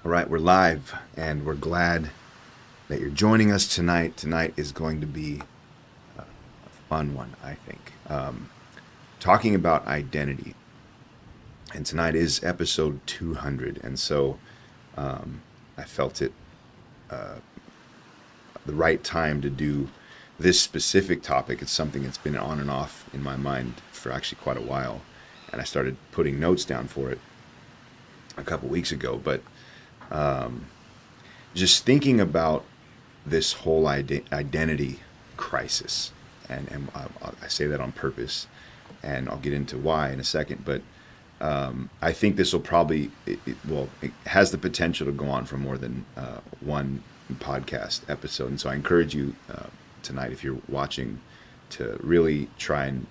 All right, we're live, and we're glad that you're joining us tonight. Tonight is going to be a fun one, I think. Talking about identity, and tonight is episode 200, and so I felt it the right time to do this specific topic. It's something that's been on and off in my mind for actually quite a while, and I started putting notes down for it a couple weeks ago, but just thinking about this whole identity crisis, and I say that on purpose, and I'll get into why in a second, but I think this will probably, it has the potential to go on for more than one podcast episode, and so I encourage you tonight, if you're watching, to really try and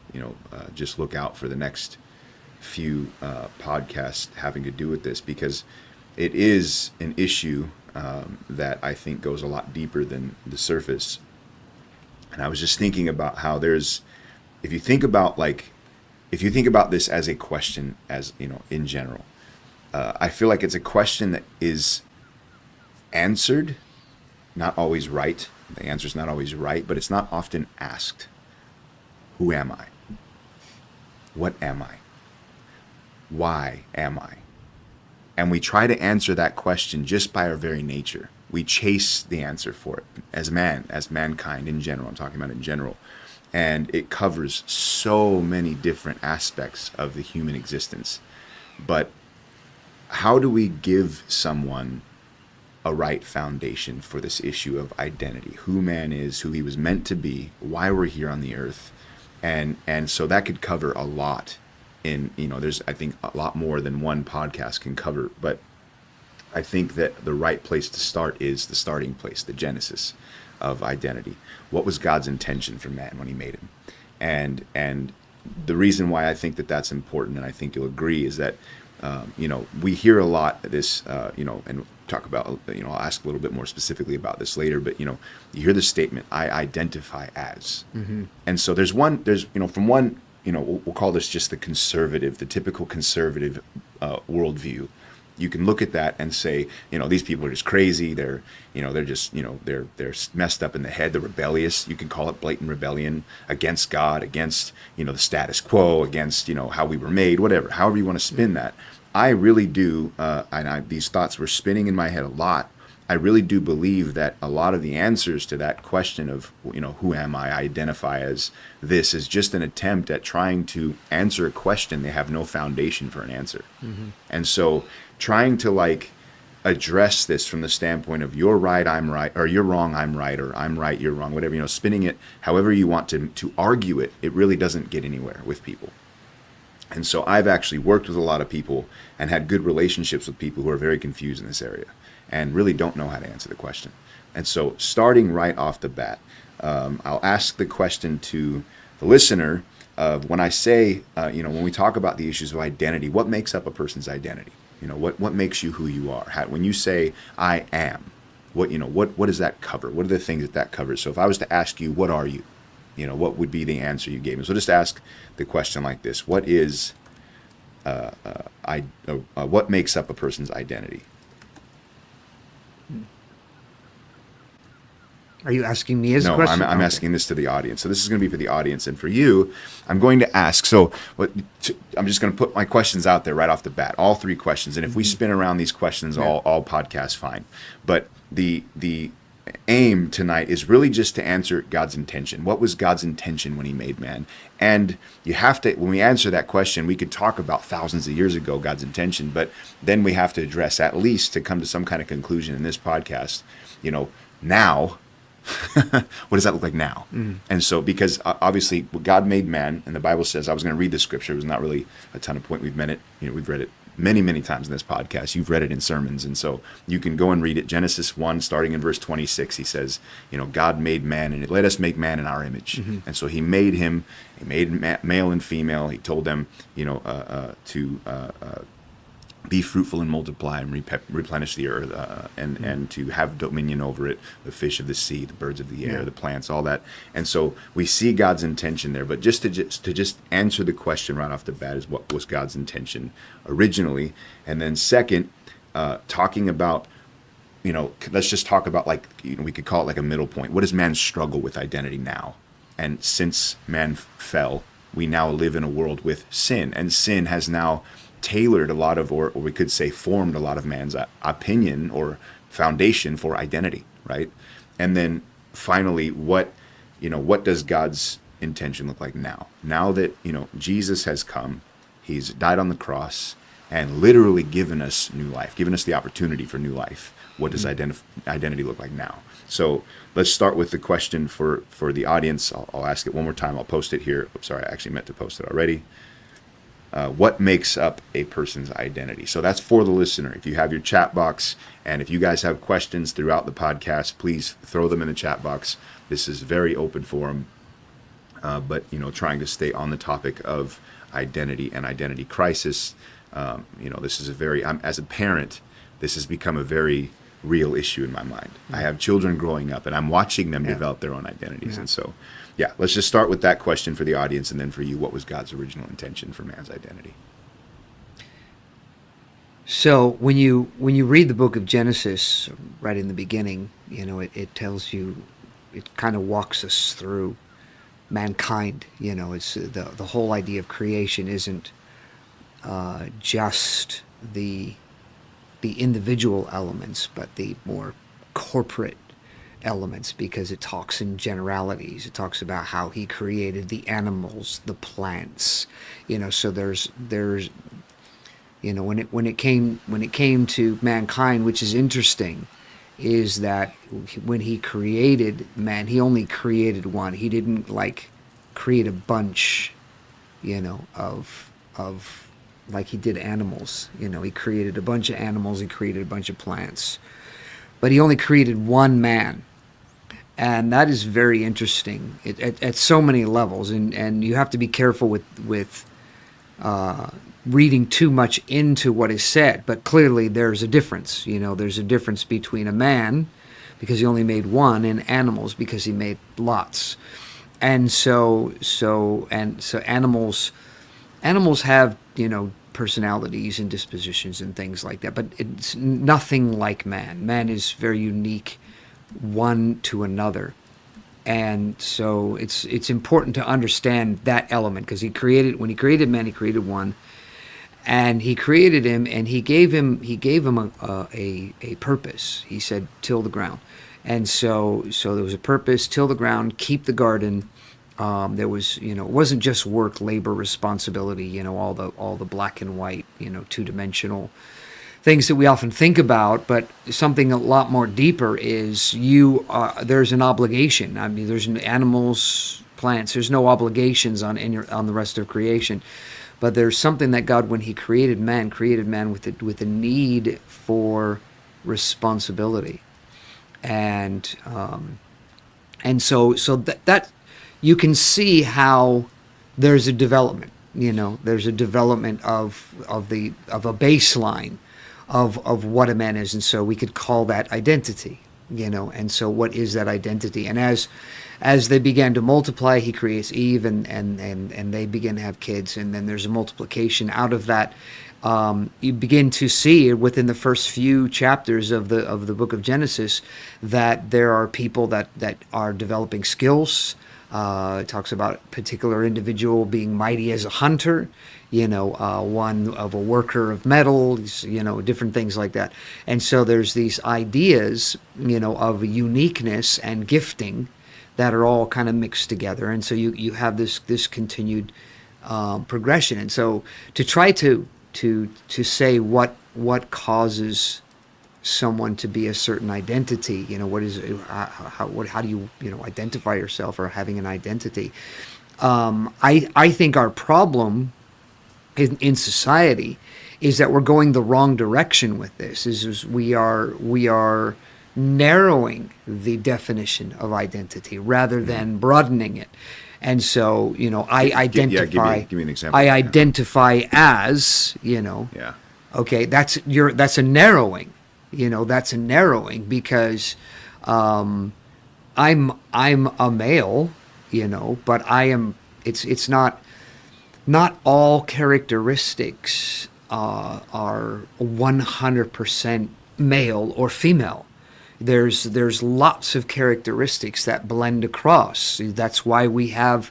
just look out for the next few podcasts having to do with this, because it is an issue that I think goes a lot deeper than the surface. And I was just thinking about how if you think about this as a question, as in general, I feel like it's a question that is answered, not always right. The answer's not always right, but it's not often asked. Who am I? What am I? Why am I? And we try to answer that question just by our very nature. We chase the answer for it as mankind in general. I'm talking about in general. And it covers so many different aspects of the human existence. But how do we give someone a right foundation for this issue of identity? Who man is, who he was meant to be, why we're here on the earth. And so that could cover a lot. There's, I think, a lot more than one podcast can cover, but I think that the right place to start is the starting place, the genesis of identity. What was God's intention for man when he made him? And the reason why I think that that's important, and I think you'll agree, is that, we hear a lot of this, and talk about, I'll ask a little bit more specifically about this later, but, you hear the statement, I identify as. Mm-hmm. And so from one, we'll call this just the typical conservative worldview. You can look at that and say, these people are just crazy. They're messed up in the head. They're rebellious. You can call it blatant rebellion against God, against, the status quo, against, how we were made, whatever, however you want to spin that. I really do, these thoughts were spinning in my head a lot. I really do believe that a lot of the answers to that question of, who am I identify as this, is just an attempt at trying to answer a question they have no foundation for an answer. Mm-hmm. And so trying to address this from the standpoint of you're right, I'm right, or you're wrong, I'm right, or I'm right, you're wrong, whatever, spinning it however you want to argue it, it really doesn't get anywhere with people. And so I've actually worked with a lot of people and had good relationships with people who are very confused in this area and really don't know how to answer the question. And so starting right off the bat, I'll ask the question to the listener of, when I say, when we talk about the issues of identity, what makes up a person's identity? What makes you who you are? When you say, I am, what does that cover? What are the things that covers? So if I was to ask you, what are you? What would be the answer you gave me? So just ask the question like this: what is, what makes up a person's identity? Are you asking me as a question? No, I'm asking this to the audience. So this is going to be for the audience, and for you, I'm going to ask. So I'm just going to put my questions out there right off the bat, all three questions. And if we spin around these questions, all podcasts, fine. But the aim tonight is really just to answer God's intention. What was God's intention when he made man? And you have to, when we answer that question, we could talk about thousands of years ago God's intention, but then we have to address, at least to come to some kind of conclusion in this podcast, now, what does that look like now? Mm. And so, because obviously God made man, and the Bible says, I was going to read this scripture, it was not really a ton of point, we've read it many, many times in this podcast. You've read it in sermons, and so you can go and read it. Genesis 1, starting in verse 26, he says, God made man, and let us make man in our image. Mm-hmm. And so he made him, male and female. He told them, to be fruitful and multiply and replenish the earth, and to have dominion over it, the fish of the sea, the birds of the air, the plants, all that. And so we see God's intention there. But just to answer the question right off the bat is, what was God's intention originally? And then second, talking about, let's just talk about, like, we could call it like a middle point. What does man struggle with identity now? And since man fell, we now live in a world with sin, and sin has now tailored a lot of, or we could say formed a lot of man's opinion or foundation for identity, right? And then finally, what does God's intention look like now? Now that, Jesus has come, he's died on the cross and literally given us new life, given us the opportunity for new life. What does identity look like now? So let's start with the question for the audience. I'll ask it one more time. I'll post it here. I'm sorry, I actually meant to post it already. What makes up a person's identity? So that's for the listener. If you have your chat box, and if you guys have questions throughout the podcast, please throw them in the chat box. This is very open forum, but trying to stay on the topic of identity and identity crisis. This is as a parent, this has become a very real issue in my mind. I have children growing up, and I'm watching them develop their own identities. And so, let's just start with that question for the audience, and then for you, what was God's original intention for man's identity? So when you read the book of Genesis, right in the beginning, it tells you, it kind of walks us through mankind. It's the whole idea of creation isn't just the individual elements, but the more corporate elements, because it talks in generalities. It talks about how he created the animals, the plants. So there's when it came to mankind, which is interesting, is that when he created man, he only created one. He didn't create a bunch, of like he did animals. He created a bunch of animals, he created a bunch of plants, but he only created one man. And that is very interesting at so many levels, and you have to be careful with reading too much into what is said. But clearly there's a difference. There's a difference between a man, because he only made one, and animals, because he made lots. And so animals have, personalities and dispositions and things like that, but it's nothing like man. Man is very unique one to another. And so it's important to understand that element, because when he created man, he created one, and he created him, and he gave him a purpose. He said, till the ground. And so there was a purpose: till the ground, keep the garden. There was, it wasn't just work, labor, responsibility, all the black and white, two-dimensional things that we often think about, but something a lot more deeper is there's an obligation. I mean, there's animals, plants, there's no obligations on the rest of creation, but there's something that God, when he created man with a need for responsibility. And so that you can see how there's a development. There's a development of a baseline of what a man is, and so we could call that identity. And so what is that identity? And as they began to multiply, he creates Eve, and they begin to have kids, and then there's a multiplication out of that. You begin to see within the first few chapters of the book of Genesis that there are people that are developing skills. It talks about a particular individual being mighty as a hunter, one of a worker of metals, different things like that. And so there's these ideas, of uniqueness and gifting that are all kind of mixed together. And so you have this continued progression. And so to try to say what causes someone to be a certain identity, what is how do you identify yourself or having an identity? I think our problem in society is that we're going the wrong direction with this. Is we are narrowing the definition of identity rather than broadening it. And so, I identify. Give me an example. I identify as, Okay, that's a narrowing. That's a narrowing, because I'm a male, but I am. It's not all characteristics are 100% male or female. There's lots of characteristics that blend across. That's why we have,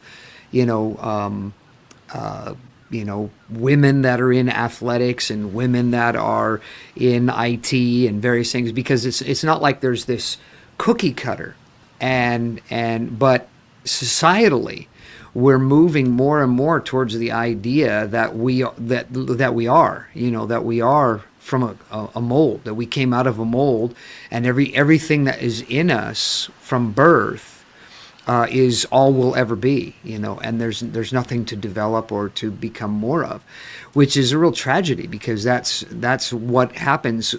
you know, women that are in athletics and women that are in IT and various things, because it's not like there's this cookie cutter, but societally we're moving more and more towards the idea that we are from a mold, that we came out of a mold, and everything that is in us from birth is all we'll ever be, and there's nothing to develop or to become more of, which is a real tragedy, because that's what happens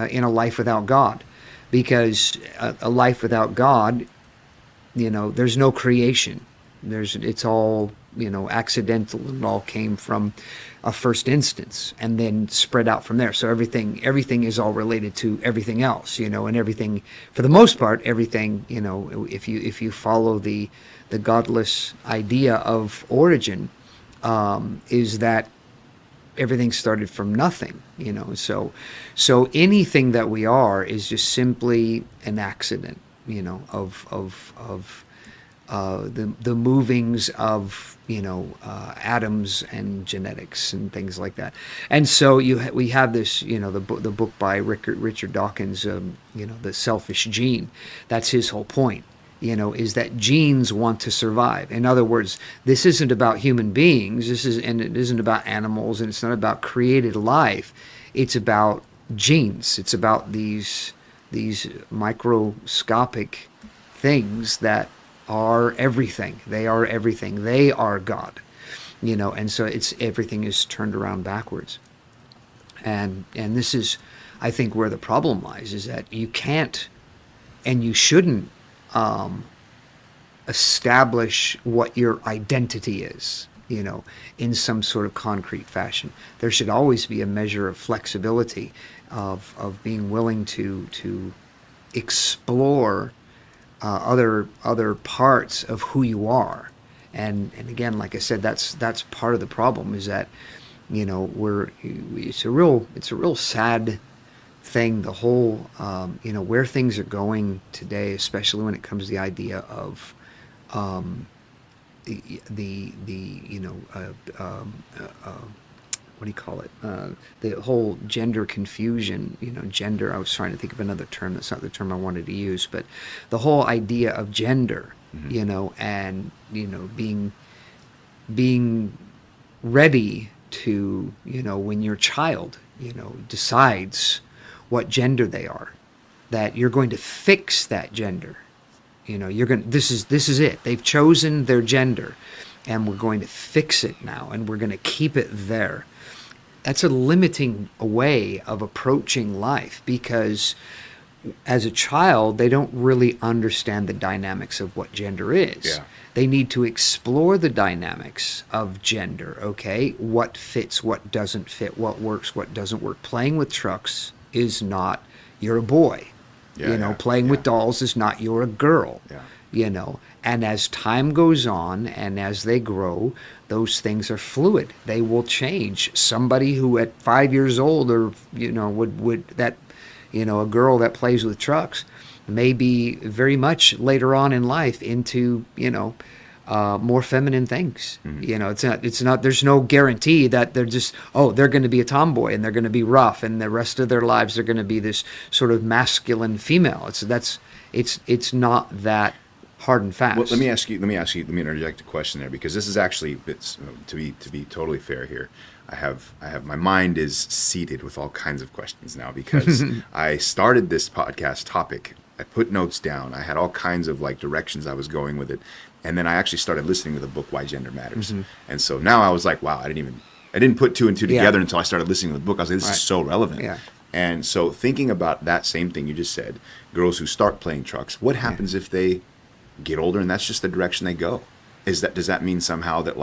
in a life without God, because a life without God, there's no creation. It's all, accidental, and all came from a first instance and then spread out from there. So everything is all related to everything else, and everything, for the most part, everything, if you follow the godless idea of origin, is that everything started from nothing, so anything that we are is just simply an accident, of the movings of atoms and genetics and things like that. And so we have this, the book by Richard Dawkins, The Selfish Gene. That's his whole point, is that genes want to survive. In other words, this isn't about human beings, and it isn't about animals, and it's not about created life. It's about genes. It's about these microscopic things that are everything. They are everything. They are God, and so everything is turned around backwards. And this is, I think, where the problem lies, is that you can't and you shouldn't establish what your identity is, in some sort of concrete fashion. There should always be a measure of flexibility, of being willing to explore other parts of who you are, and again, like I said, that's part of the problem, is that it's a real sad thing, the whole where things are going today, especially when it comes to the idea of what do you call it? The whole gender confusion, gender, I was trying to think of another term, that's not the term I wanted to use, but the whole idea of gender, and, being ready to, when your child, decides what gender they are, that you're going to fix that gender. This is it. They've chosen their gender, and we're going to fix it now, and we're going to keep it there. That's a limiting way of approaching life, because as a child, they don't really understand the dynamics of what gender is. Yeah. They need to explore the dynamics of gender, okay? What fits, what doesn't fit, what works, what doesn't work. Playing with trucks is not, you're a boy. Playing with dolls is not, you're a girl. Yeah. And as time goes on and as they grow, those things are fluid. They will change. Somebody who at 5 years old, or would that, a girl that plays with trucks, may be very much later on in life into more feminine things. Mm-hmm. It's not. There's no guarantee that they're just they're going to be a tomboy and they're going to be rough, and the rest of their lives they're going to be this sort of masculine female. It's not that hard and fast. Well, let me interject a question there, because this is actually, it's to be totally fair here. I have my mind is seated with all kinds of questions now, because I started this podcast topic. I put notes down. I had all kinds of directions I was going with it, and then I actually started listening to the book Why Gender Matters. Mm-hmm. And so now I was like, wow, I didn't put two and two together until I started listening to the book. I was like, this is so relevant. Yeah. And so thinking about that same thing you just said, girls who start playing trucks, what happens if they get older and that's just the direction they go? Does that mean somehow that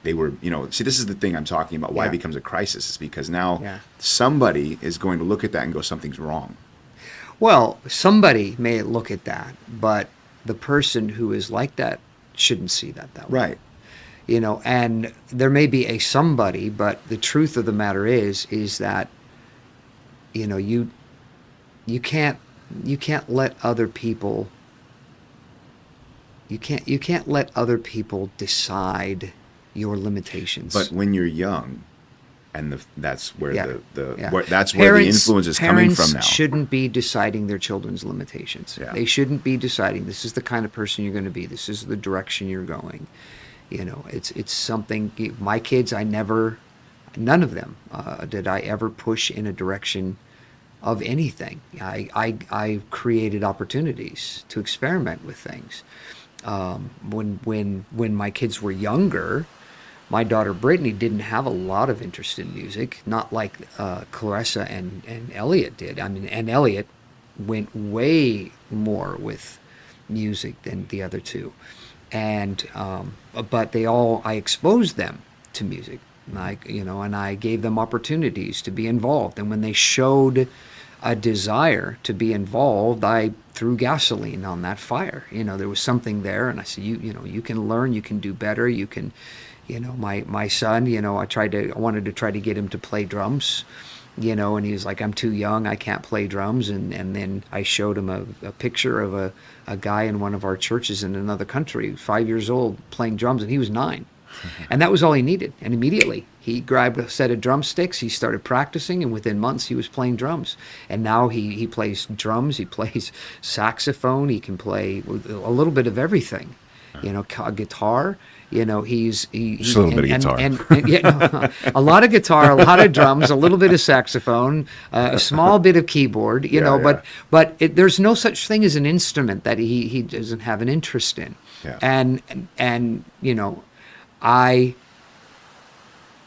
they were, see, this is the thing I'm talking about, why it becomes a crisis, is because now somebody is going to look at that and go, something's wrong. Well, somebody may look at that, but the person who is like that shouldn't see that way. Right. And there may be a somebody, but the truth of the matter is that, you you can't you can't let other people you can't let other people decide your limitations. But when you're young, and that's where Yeah, yeah. that's where the Parents influence is coming from parents now. shouldn't be deciding their children's limitations. Yeah. They shouldn't be deciding this is the kind of person you're going to be. This is the direction you're going. It's something. My kids, none of them did I ever push in a direction of anything. I created opportunities to experiment with things. When my kids were younger, my daughter Brittany didn't have a lot of interest in music, not like Clarissa and Elliot did. I mean, and Elliot went way more with music than the other two, and but I exposed them to music, and I gave them opportunities to be involved. And when they showed a desire to be involved, I threw gasoline on that fire. There was something there, and I said, you can learn, you can do better, you can. My son, I wanted to try to get him to play drums, and he was like, I'm too young, I can't play drums. And then I showed him a picture of a guy in one of our churches in another country, 5 years old, playing drums, and he was 9. And that was all he needed. And immediately he grabbed a set of drumsticks, he started practicing, and within months he was playing drums. And now he plays drums, he plays saxophone, he can play a little bit of everything, guitar. He's Just a little bit of guitar. And a lot of guitar, a lot of drums, a little bit of saxophone, a small bit of keyboard. But there's no such thing as an instrument that he doesn't have an interest in. Yeah. And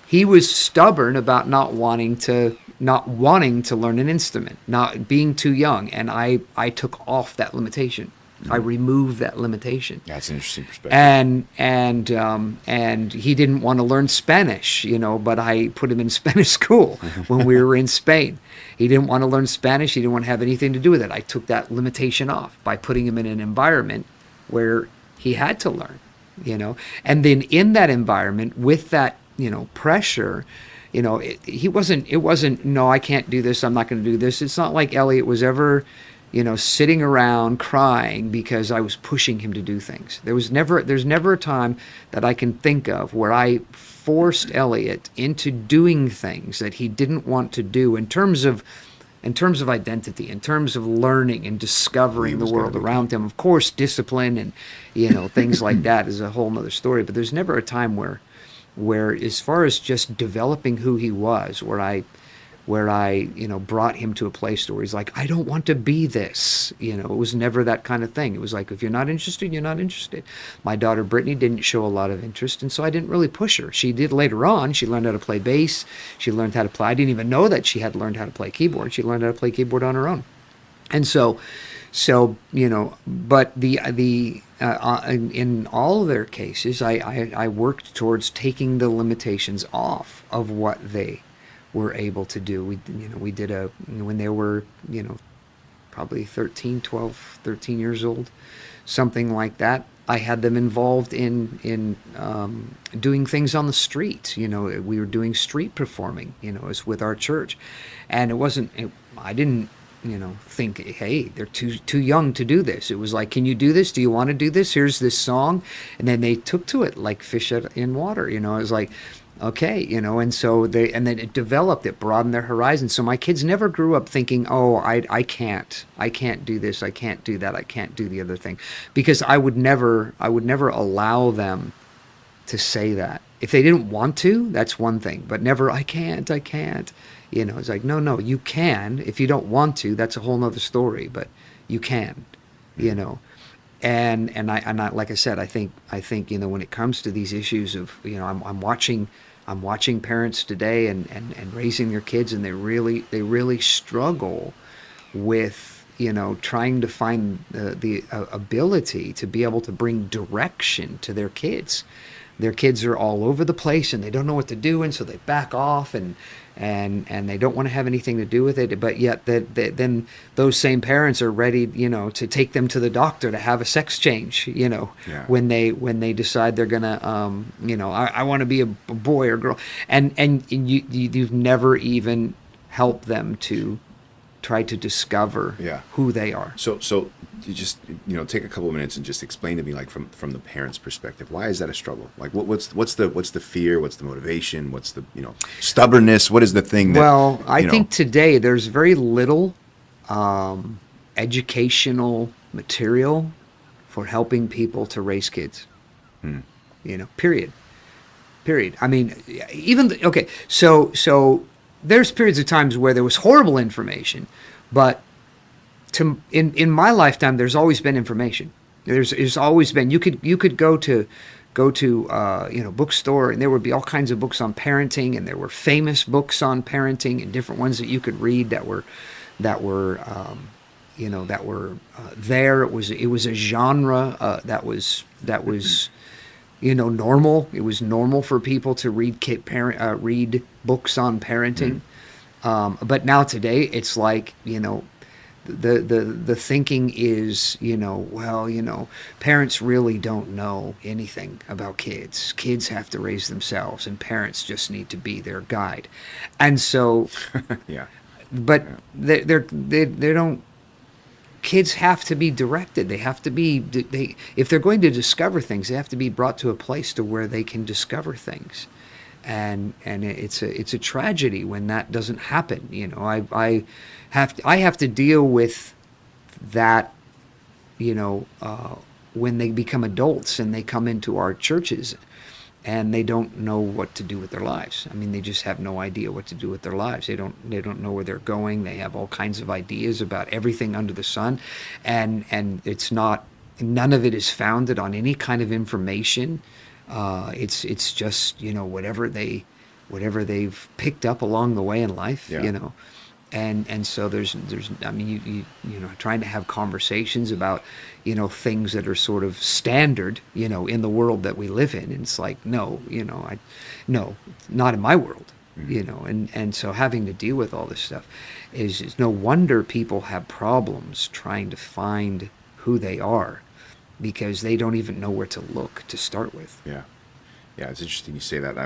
he was stubborn about not wanting to learn an instrument, not being too young, and I took off that limitation. I removed that limitation. That's an interesting perspective. And he didn't want to learn Spanish, but I put him in Spanish school when we were in Spain. He didn't want to learn Spanish. He didn't want to have anything to do with it. I took that limitation off by putting him in an environment where he had to learn, And then in that environment with that, pressure, it wasn't, no, I can't do this. I'm not going to do this. It's not like Elliot was ever, sitting around crying because I was pushing him to do things. There's never a time that I can think of where I forced Elliot into doing things that he didn't want to do in terms of identity, in terms of learning and discovering the world around him. Of course, discipline and, things like that is a whole nother story, but there's never a time where as far as just developing who he was, where I brought him to a place where he's like, I don't want to be this. It was never that kind of thing. It was like, if you're not interested, you're not interested. My daughter Brittany didn't show a lot of interest, and so I didn't really push her. She did later on. She learned how to play bass. She learned how to play. I didn't even know that she had learned how to play keyboard. She learned how to play keyboard on her own. And so but in all of their cases, I worked towards taking the limitations off of what they were able to do. We did when they were, probably 13 years old, something like that. I had them involved in doing things on the street. We were doing street performing, as with our church. And I didn't, think, hey, they're too young to do this. It was like, can you do this? Do you want to do this? Here's this song. And then they took to it like fish in water. It was like, okay, and so then it developed, it broadened their horizon. So my kids never grew up thinking, oh, I can't do this, I can't do that, I can't do the other thing, because I would never allow them to say that. If they didn't want to, that's one thing, but never, I can't. It's like, no, you can. If you don't want to, that's a whole nother story, but you can, And I like I said, I think when it comes to these issues of, I'm watching parents today and raising their kids, and they really struggle with, trying to find the ability to be able to bring direction to their kids. their kids are all over the place and they don't know what to do, and so they back off and they don't want to have anything to do with it. But yet then those same parents are ready, to take them to the doctor to have a sex change, Yeah. when they decide they're gonna, I want to be a boy or girl, and you've never even helped them to try to discover Yeah. who they are. So you just take a couple of minutes and just explain to me, like, from the parent's perspective, why is that a struggle? Like, what's the fear? What's the motivation? What's the stubbornness? What is the thing that? Well, I think today there's very little educational material for helping people to raise kids. Period. I mean, okay. So there's periods of times where there was horrible information, but in my lifetime, there's always been information. There's always been. You could go to bookstore, and there would be all kinds of books on parenting, and there were famous books on parenting and different ones that you could read that were there. It was a genre that was normal. It was normal for people to read books on parenting. But now today, it's like, the thinking is, parents really don't know anything about kids. Kids have to raise themselves, and parents just need to be their guide. And so, Yeah. but they don't. Kids have to be directed. They have to be. If they're going to discover things, they have to be brought to a place to where they can discover things. And it's a tragedy when that doesn't happen. I have to deal with that. When they become adults and they come into our churches, and they don't know what to do with their lives. I mean, they just have no idea what to do with their lives. They don't know where they're going. They have all kinds of ideas about everything under the sun, and it's not. None of it is founded on any kind of information. It's just whatever they've picked up along the way in life. Yeah. And so there's I mean you trying to have conversations about things that are sort of standard in the world that we live in, and it's like no, not in my world. And so having to deal with all this stuff is no wonder people have problems trying to find who they are, because they don't even know where to look to start with. Yeah. It's interesting you say that.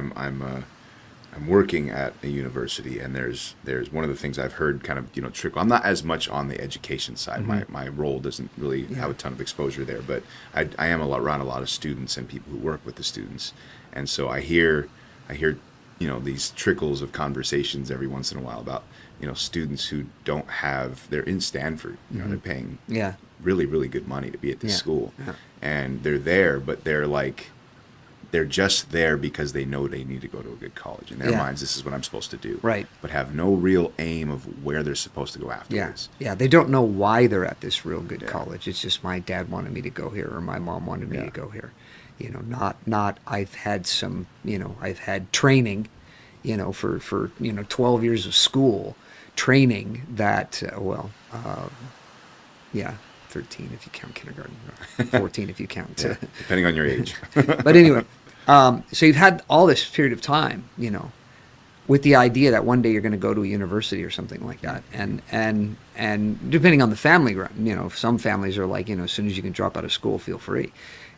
I'm working at a university, and there's one of the things I've heard kind of trickle. I'm not as much on the education side. My role doesn't really have a ton of exposure there, but I am around a lot of students and people who work with the students, and so I hear these trickles of conversations every once in a while about students who don't have. They're in Stanford. They're paying really, really good money to be at this school, and they're there, but they're just there because they know they need to go to a good college. In their minds, this is what I'm supposed to do. Right. But have no real aim of where they're supposed to go afterwards. Yeah. They don't know why they're at this real good college. It's just my dad wanted me to go here, or my mom wanted me to go here. Not I've had some, I've had training, for 12 years of school training that, 13 if you count kindergarten, 14 if you count. Depending on your age. But anyway, so you've had all this period of time, with the idea that one day you're going to go to a university or something like that, and depending on the family, some families are like, as soon as you can drop out of school, feel free,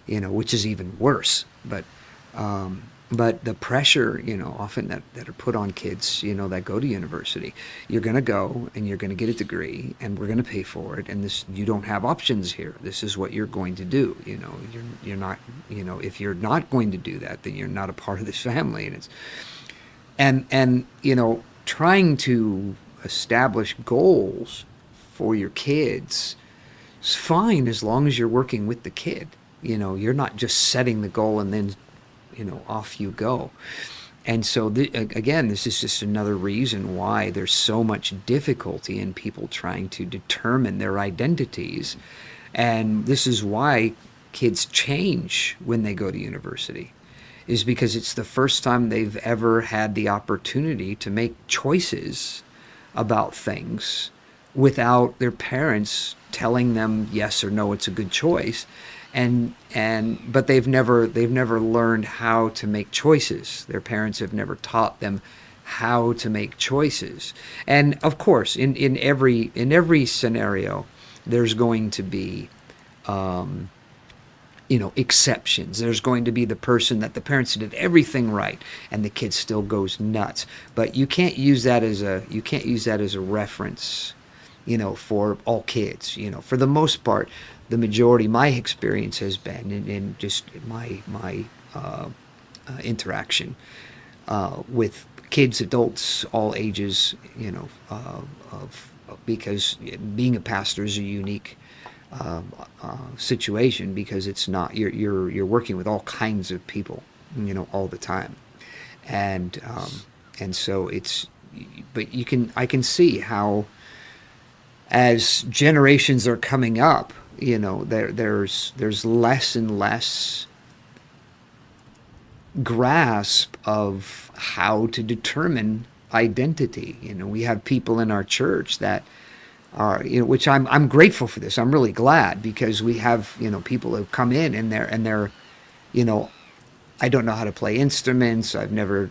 which is even worse. But the pressure, often that are put on kids, that go to university, you're going to go and you're going to get a degree, and we're going to pay for it, and you don't have options here. This is what you're going to do. You're not, if you're not going to do that, then you're not a part of this family. And trying to establish goals for your kids is fine as long as you're working with the kid. You're not just setting the goal and then off you go. And so, again, this is just another reason why there's so much difficulty in people trying to determine their identities. And this is why kids change when they go to university, is because it's the first time they've ever had the opportunity to make choices about things without their parents telling them yes or no, it's a good choice. but they've never learned how to make choices. Their parents have never taught them how to make choices. And of course, in every scenario, there's going to be exceptions. There's going to be the person that the parents did everything right and the kid still goes nuts. But you can't use that as a reference, for all kids. For the most part, the majority, my experience has been in just my interaction with kids, adults, all ages, because being a pastor is a unique situation, because it's not, you're working with all kinds of people, all the time, and so but I can see how, as generations are coming up, there's less and less grasp of how to determine identity. We have people in our church that are, which I'm grateful for this. I'm really glad, because we have, people who have come in and they're, I don't know how to play instruments. I've never,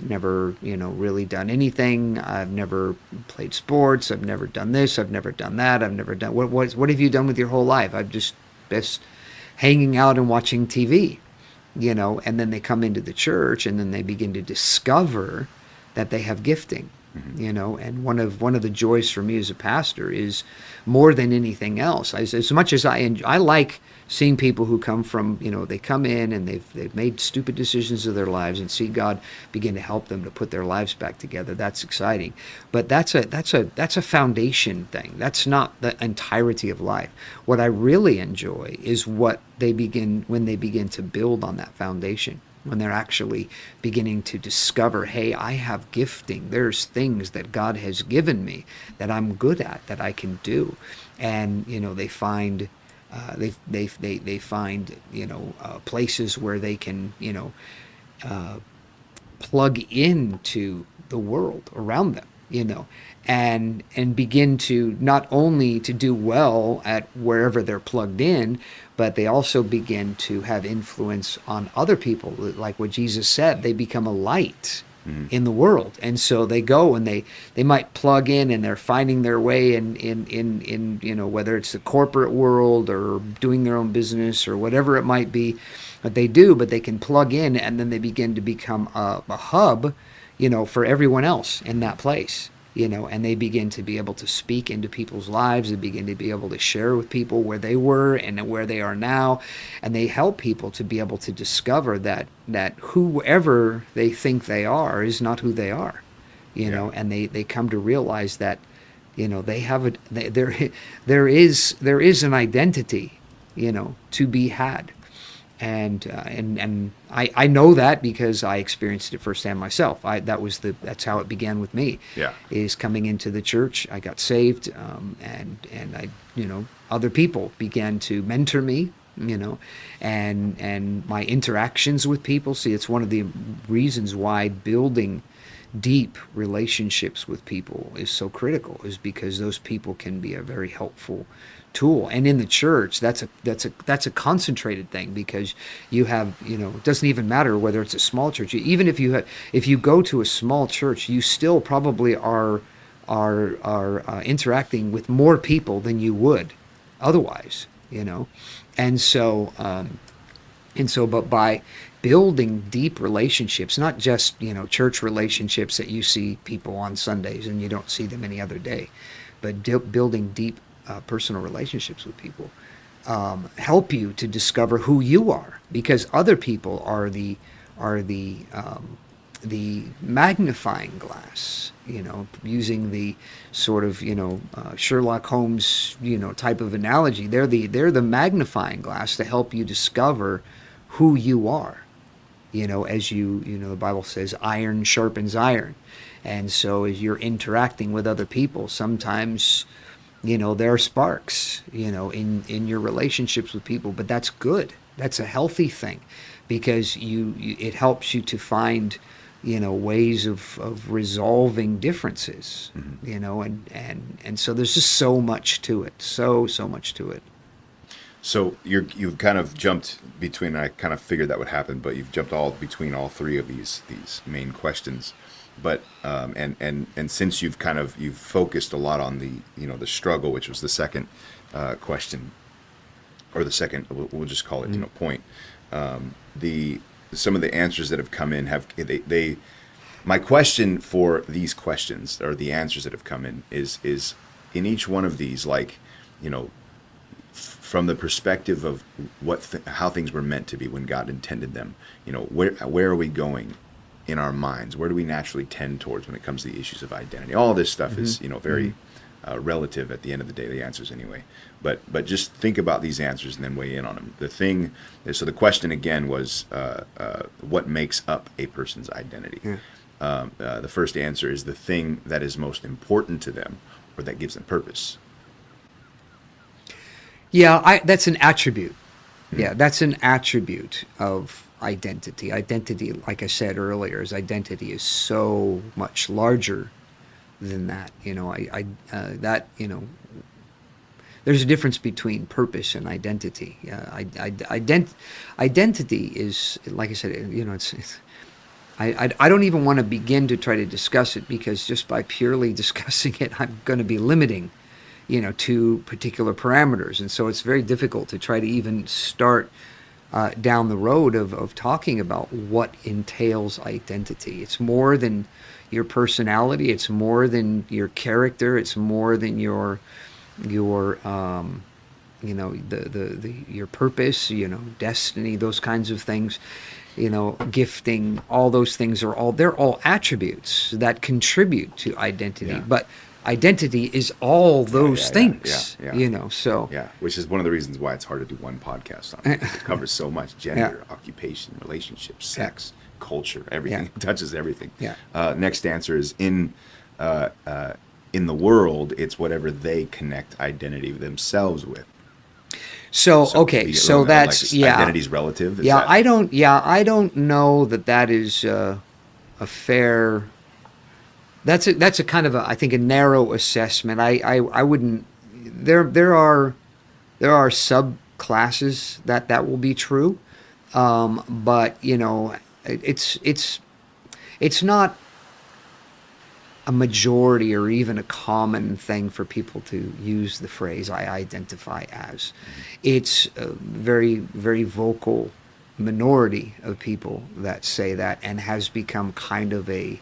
really done anything. I've never played sports. I've never done this. I've never done that. I've never done, what have you done with your whole life? I've just hanging out and watching TV, and then they come into the church and then they begin to discover that they have gifting. And one of the joys for me as a pastor is, more than anything else, as much as I like seeing people who come from, they come in and they've made stupid decisions of their lives, and see God begin to help them to put their lives back together. That's exciting. But that's a foundation thing. That's not the entirety of life. What I really enjoy is when they begin to build on that foundation, when they're actually beginning to discover, hey, I have gifting. There's things that God has given me that I'm good at, that I can do. And, they find, they find, places where they can, plug into the world around them, and begin to not only to do well at wherever they're plugged in, but they also begin to have influence on other people. Like what Jesus said, they become a light in the world. And so they go and they might plug in, and they're finding their way in whether it's the corporate world or doing their own business or whatever it might be that they do, but they can plug in, and then they begin to become a hub, for everyone else in that place. And they begin to be able to speak into people's lives. They begin to be able to share with people where they were and where they are now. And they help people to be able to discover that whoever they think they are is not who they are, and they come to realize that, they have there is an identity, to be had. And I know that because I experienced it firsthand myself. That's how it began with me. Yeah. Is coming into the church. I got saved, and I, other people began to mentor me, and my interactions with people. See, it's one of the reasons why building deep relationships with people is so critical, is because those people can be a very helpful tool. And in the church, that's a concentrated thing, because you have, it doesn't even matter whether it's a small church. Even if you go to a small church, you still probably are interacting with more people than you would otherwise, and so but by building deep relationships, not just, church relationships that you see people on Sundays and you don't see them any other day, but building deep personal relationships with people help you to discover who you are, because other people are the magnifying glass, using the sort of, Sherlock Holmes, type of analogy. They're the magnifying glass to help you discover who you are. As the Bible says, iron sharpens iron. And so as you're interacting with other people, sometimes, there are sparks, in your relationships with people, but that's good. That's a healthy thing, because it helps you to find, ways of resolving differences, and so there's just so much to it. So much to it. So you've kind of jumped between. I kind of figured that would happen, but you've jumped all between all three of these main questions. But and since you've focused a lot on the the struggle, which was the second question, or the second, we'll just call it point. The Some of the answers that have come in have they my question for these questions, or the answers that have come in, is in each one of these, like, from the perspective of how things were meant to be when God intended them. Where are we going in our minds? Where do we naturally tend towards when it comes to the issues of identity? All this stuff is very relative at the end of the day, the answers anyway. But just think about these answers and then weigh in on them. So the question again was, what makes up a person's identity? Yeah. The first answer is the thing that is most important to them, or that gives them purpose. Yeah, that's an attribute. Yeah, that's an attribute of identity. Identity, like I said earlier, identity is so much larger than that. There's a difference between purpose and identity. Identity is, like I said, I don't even want to begin to try to discuss it, because just by purely discussing it, I'm going to be limiting to particular parameters. And so it's very difficult to try to even start down the road of talking about what entails identity. It's more than your personality. It's more than your character. It's more than your your purpose, destiny, those kinds of things, gifting. All those things they're all attributes that contribite to identity. Yeah. But identity is all those things, so. Yeah, which is one of the reasons why it's hard to do one podcast on it. It covers so much: gender, occupation, relationships, sex, culture, everything. It touches everything. Yeah. Next answer is in the world, it's whatever they connect identity themselves with. So okay, so that's, identity's relative. I don't know that is a fair. That's a kind of I think a narrow assessment. I wouldn't. There are subclasses that will be true, but it's not a majority or even a common thing for people to use the phrase "I identify as." It's a very, very vocal minority of people that say that, and has become kind of a.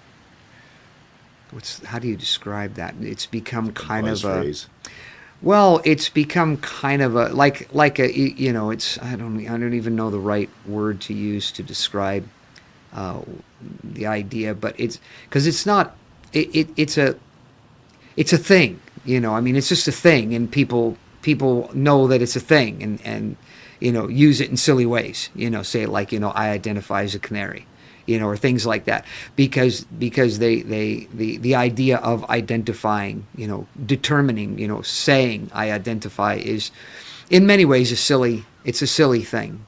How do you describe that? It's become kind of a. Well, it's become kind of a like a it's I don't even know the right word to use to describe the idea, but it's because it's not it's a thing, it's just a thing, and people know that it's a thing, and use it in silly ways, say it like I identify as a canary. Or things like that, because the idea of identifying, determining, saying I identify is, in many ways, it's a silly thing,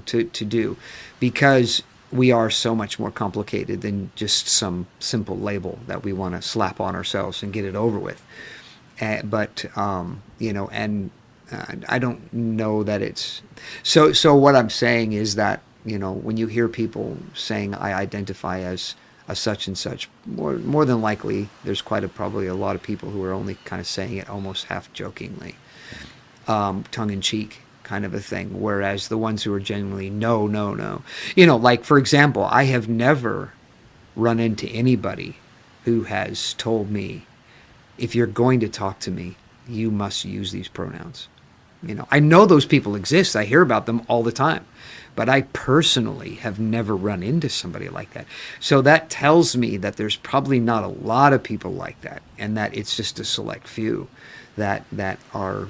to do, because we are so much more complicated than just some simple label that we want to slap on ourselves and get it over with. But I don't know that it's so. What I'm saying is that. When you hear people saying I identify as a such and such, more than likely there's probably a lot of people who are only kind of saying it almost half jokingly, tongue in cheek kind of a thing. Whereas the ones who are genuinely no, like for example, I have never run into anybody who has told me, if you're going to talk to me, you must use these pronouns. I know those people exist. I hear about them all the time. But I personally have never run into somebody like that. So that tells me that there's probably not a lot of people like that, and that it's just a select few that are,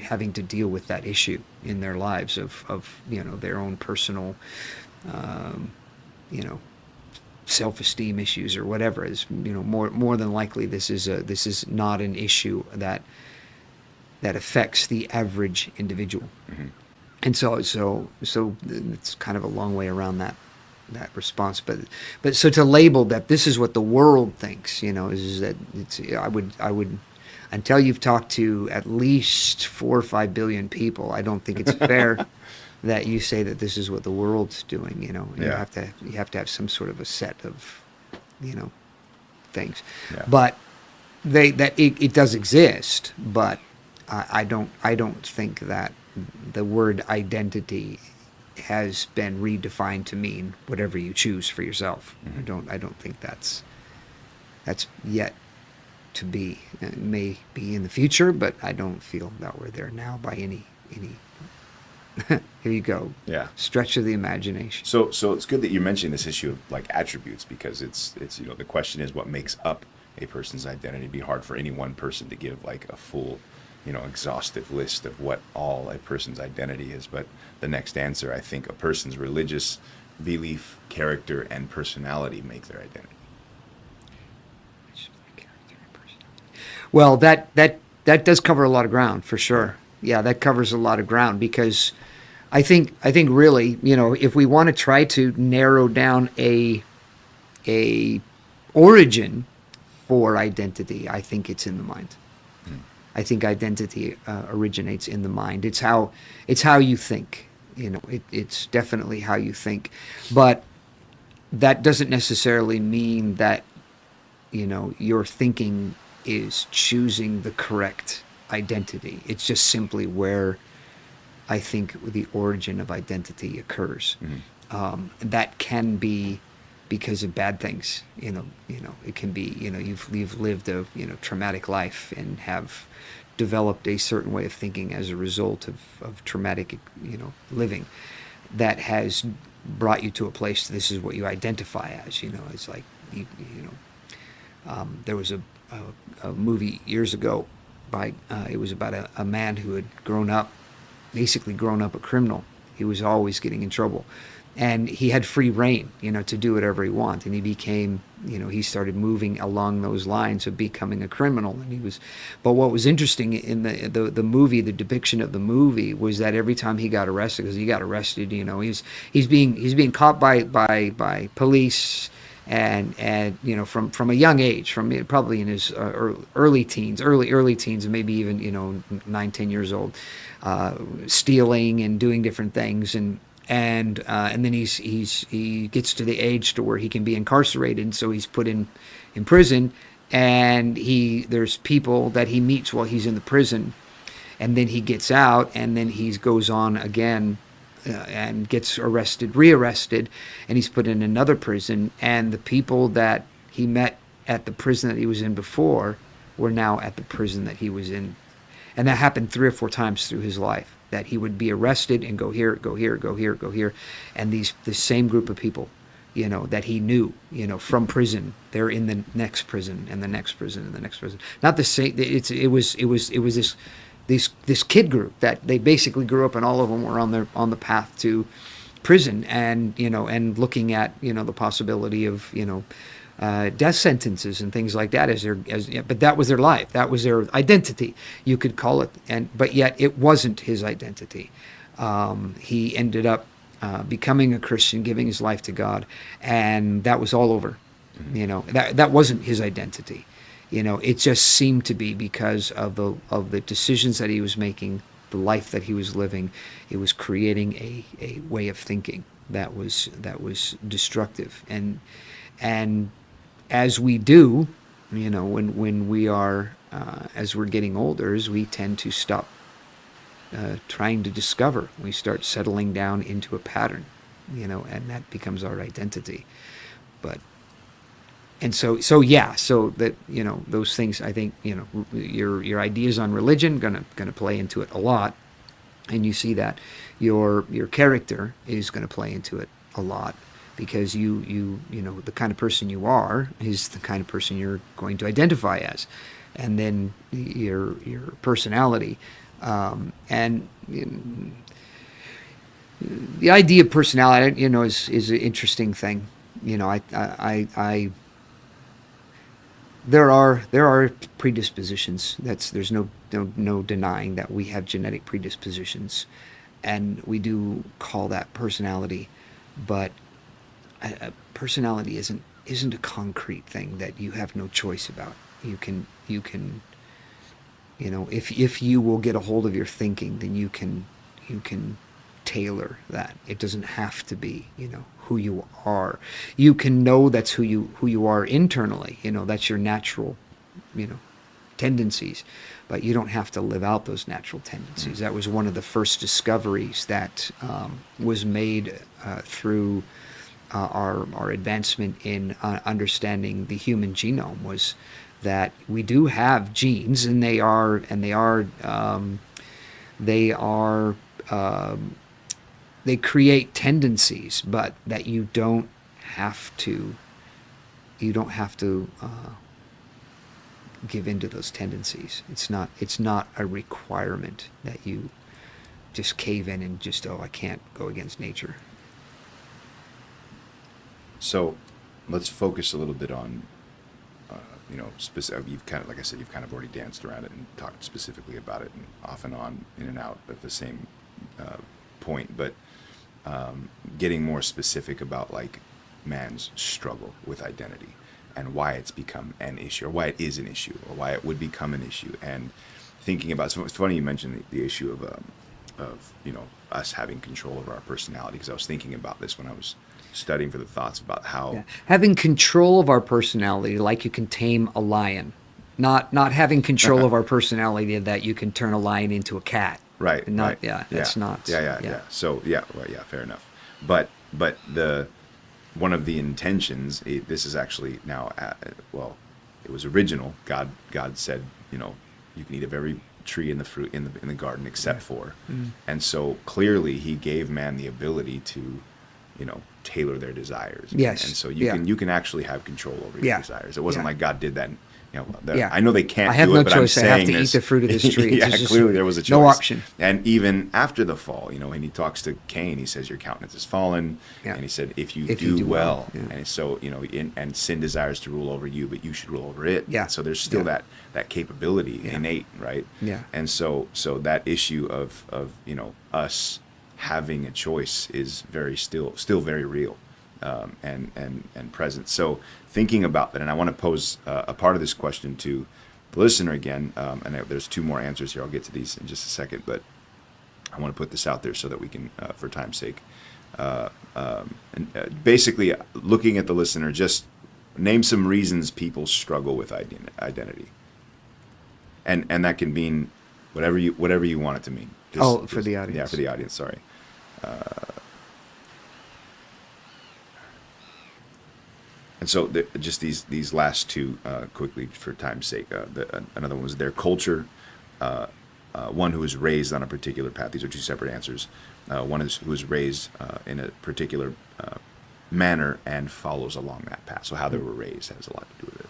having to deal with that issue in their lives of their own personal, self-esteem issues or whatever. Is more than likely this is not an issue that affects the average individual. Mm-hmm. And so it's kind of a long way around that response, but so to label that this is what the world thinks, is that it's, until you've talked to at least 4 or 5 billion people, I don't think it's fair that you say that this is what the world's doing. You Yeah. have to have some sort of a set of, you know, things. Yeah. But it does exist, but I don't think that the word identity has been redefined to mean whatever you choose for yourself. I don't think that's yet to be. It may be in the future, but I don't feel that we're there now by any. Here you go. Yeah. Stretch of the imagination. So it's good that you mentioned this issue of like attributes, because it's the question is what makes up a person's identity. It'd be hard for any one person to give like a full, exhaustive list of what all a person's identity is. But the next answer, I think, a person's religious belief, character, and personality make their identity. Well, that does cover a lot of ground for sure. Yeah, that covers a lot of ground, because I think really, if we want to try to narrow down a origin for identity, I think it's in the mind. I think identity originates in the mind. It's how you think. It's definitely how you think, but that doesn't necessarily mean that your thinking is choosing the correct identity. It's just simply where I think the origin of identity occurs. That can be because of bad things. It can be you've lived a traumatic life and have developed a certain way of thinking as a result of traumatic living that has brought you to a place. This is what you identify as. It's like there was a movie years ago by it was about a man who had basically grown up a criminal. He was always getting in trouble, and he had free reign to do whatever he wanted, and he became he started moving along those lines of becoming a criminal. And but what was interesting in the movie, the depiction of the movie, was that every time he got arrested, because he got arrested, he's being caught by police, and from a young age, from probably in his early teens, and maybe even 9-10 years old, stealing and doing different things, and then he gets to the age to where he can be incarcerated, and so he's put in prison, and there's people that he meets while he's in the prison, and then he gets out, and then he goes on again. And gets rearrested, and he's put in another prison. And the people that he met at the prison that he was in before were now at the prison that he was in. And that happened 3 or 4 times through his life, that he would be arrested and go here, go here, go here, go here. And the same group of people, that he knew, from prison, they're in the next prison and the next prison and the next prison. Not the same. It was this kid group that they basically grew up, and all of them were on the path to prison, and and looking at the possibility of death sentences and things like that but that was their life, that was their identity, you could call it, but yet it wasn't his identity. He ended up becoming a Christian, giving his life to God, and that was all over. That wasn't his identity. It just seemed to be because of the decisions that he was making, the life that he was living. It was creating a way of thinking that was destructive. And as we do, when we are as we're getting older, we tend to stop trying to discover. We start settling down into a pattern, and that becomes our identity. And so that those things, I think your ideas on religion gonna play into it a lot, and you see that your character is gonna play into it a lot, because you the kind of person you are is the kind of person you're going to identify as, and then your personality, and the idea of personality, is an interesting thing. I There are predispositions. There's no denying that we have genetic predispositions, and we do call that personality. But personality isn't a concrete thing that you have no choice about. You can You know, if you will get a hold of your thinking, then you can tailor that. It doesn't have to be, you know, who you are. You can know that's who you are internally. You know, that's your natural, you know, tendencies, but you don't have to live out those natural tendencies. That was one of the first discoveries that was made through our advancement in understanding the human genome, was that we do have genes, and they create tendencies, but that you don't have to give into those tendencies. It's not a requirement that you just cave in and just, oh, I can't go against nature. So let's focus a little bit on, you know, specific. You've kind of, like I said, you've kind of already danced around it and talked specifically about it, and off and on, in and out at the same point. But getting more specific about like man's struggle with identity and why it's become an issue, or why it is an issue, or why it would become an issue, and thinking about. So it's funny you mentioned the issue of you know, us having control over our personality, because I was thinking about this when I was studying for the thoughts about how Having control of our personality, like you can tame a lion, not having control of our personality that you can turn a lion into a cat. right, And not, right, yeah, that's not. yeah. So yeah, well, yeah, fair enough. But the one of the intentions, this is actually now, well, it was original. God said, you know, you can eat of every tree in the fruit in the garden except for, and so clearly He gave man the ability to, you know, tailor their desires. Yes. And so you can actually have control over your desires. It wasn't like God did that. You know, I know they can't. I have do no it, but choice. I'm I have saying to eat the fruit of this tree. Yeah, Just clearly there was a choice. No option. And even after the fall, you know, and He talks to Cain, He says, "Your countenance has fallen," and He said, "If you do well," and so, you know, and sin desires to rule over you, but you should rule over it. Yeah. So there's still that capability innate, right? Yeah. And so that issue of you know, us having a choice is still very real, and present. So thinking about that, and I want to pose a part of this question to the listener again, and there's two more answers here. I'll get to these in just a second, but I want to put this out there so that we can, for time's sake, basically looking at the listener, just name some reasons people struggle with identity, and that can mean whatever you want it to mean. For the audience. Yeah, for the audience. Sorry. And so just these last two quickly for time's sake. Another one was their culture. One who was raised on a particular path. These are two separate answers. One is who was raised in a particular manner and follows along that path. So how they were raised has a lot to do with it.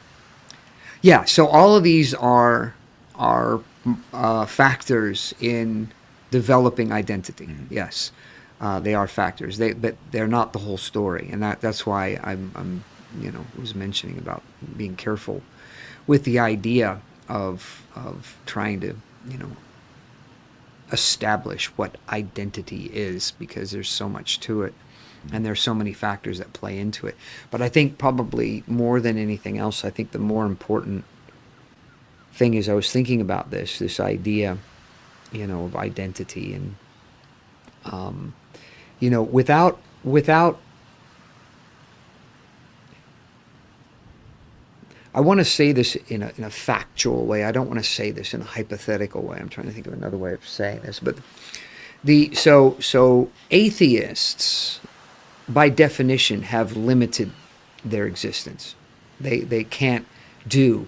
Yeah. So all of these are factors in developing identity. Mm-hmm. Yes, they are factors. But they're not the whole story, and that's why I'm was mentioning about being careful with the idea of trying to establish what identity is, because there's so much to it, and there's so many factors that play into it. But I think probably more than anything else, I think the more important thing is, I was thinking about this idea, of identity, and without I want to say this in a factual way. I don't want to say this in a hypothetical way. I'm trying to think of another way of saying this. But so atheists, by definition, have limited their existence. They can't do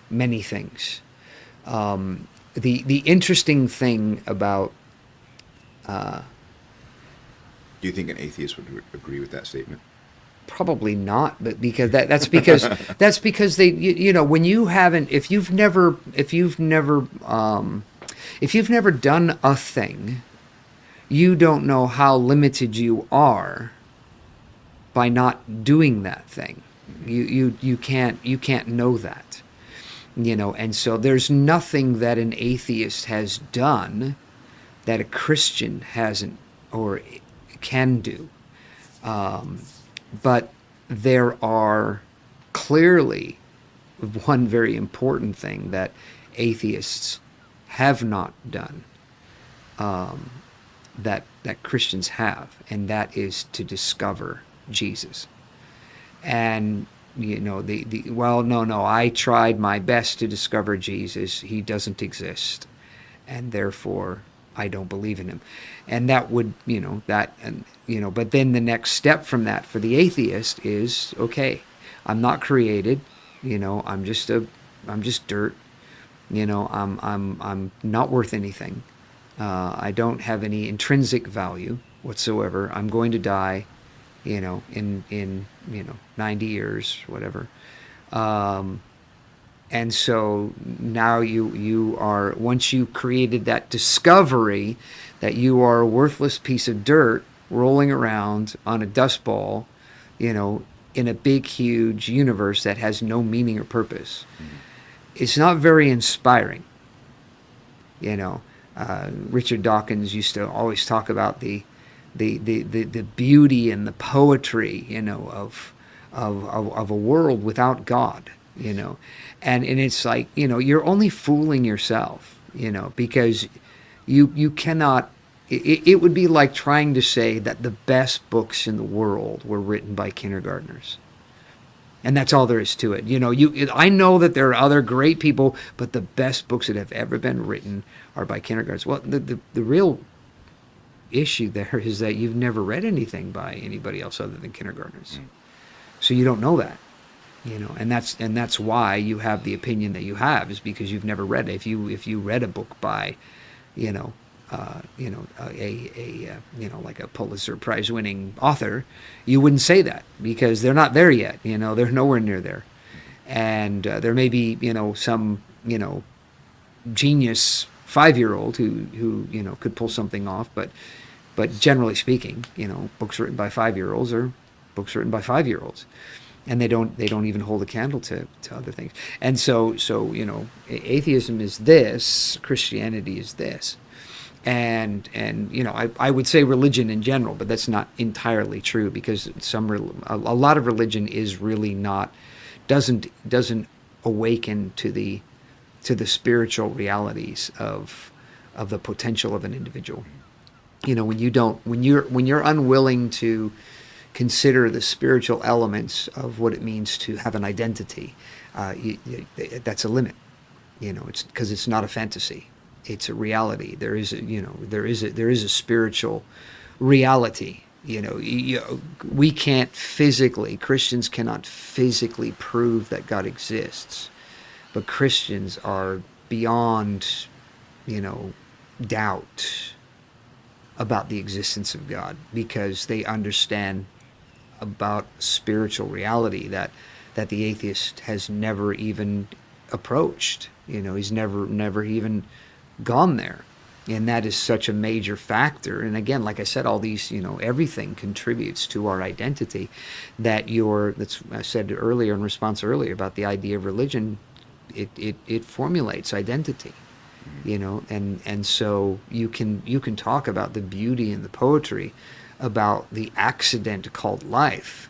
many things. The interesting thing about do you think an atheist would agree with that statement? Probably not, but because that's because they when you haven't, if you've never done a thing, you don't know how limited you are by not doing that thing. You can't know that, and so there's nothing that an atheist has done that a Christian hasn't or can do. But there are clearly one very important thing that atheists have not done, that Christians have, and that is to discover Jesus. And well, no, I tried my best to discover Jesus. He doesn't exist, and therefore I don't believe in him. And that would, but then the next step from that for the atheist is, okay, I'm not created, I'm just dirt, I'm not worth anything. I don't have any intrinsic value whatsoever. I'm going to die, in 90 years, whatever. And so now you are, once you created that discovery that you are a worthless piece of dirt rolling around on a dust ball, in a big, huge universe that has no meaning or purpose, it's not very inspiring. Richard Dawkins used to always talk about the beauty and the poetry, of a world without God, and it's like, you're only fooling yourself, because you cannot. It would be like trying to say that the best books in the world were written by kindergartners. And that's all there is to it. I know that there are other great people, but the best books that have ever been written are by kindergartners. Well, the real issue there is that you've never read anything by anybody else other than kindergartners. So you don't know that. And that's why you have the opinion that you have, is because you've never read it. If you read a book by, like a Pulitzer Prize winning author, you wouldn't say that, because they're not there yet. They're nowhere near there. And there may be, some, genius 5-year-old who could pull something off, but generally speaking, books written by 5-year-olds are books written by 5-year-olds. And they don't even hold a candle to other things. And so atheism is this, Christianity is this. And I would say religion in general, but that's not entirely true, because a lot of religion is really not, doesn't awaken to the spiritual realities of the potential of an individual. When you're unwilling to consider the spiritual elements of what it means to have an identity, that's a limit. It's because it's not a fantasy. It's a reality. There is a spiritual reality. We can't physically, Christians cannot physically prove that God exists, but Christians are beyond, doubt about the existence of God, because they understand about spiritual reality that the atheist has never even approached. He's never even gone there. And that is such a major factor. And again, like I said, all these, everything contributes to our identity. That's I said earlier, in response earlier, about the idea of religion, it formulates identity. And so you can talk about the beauty and the poetry about the accident called life,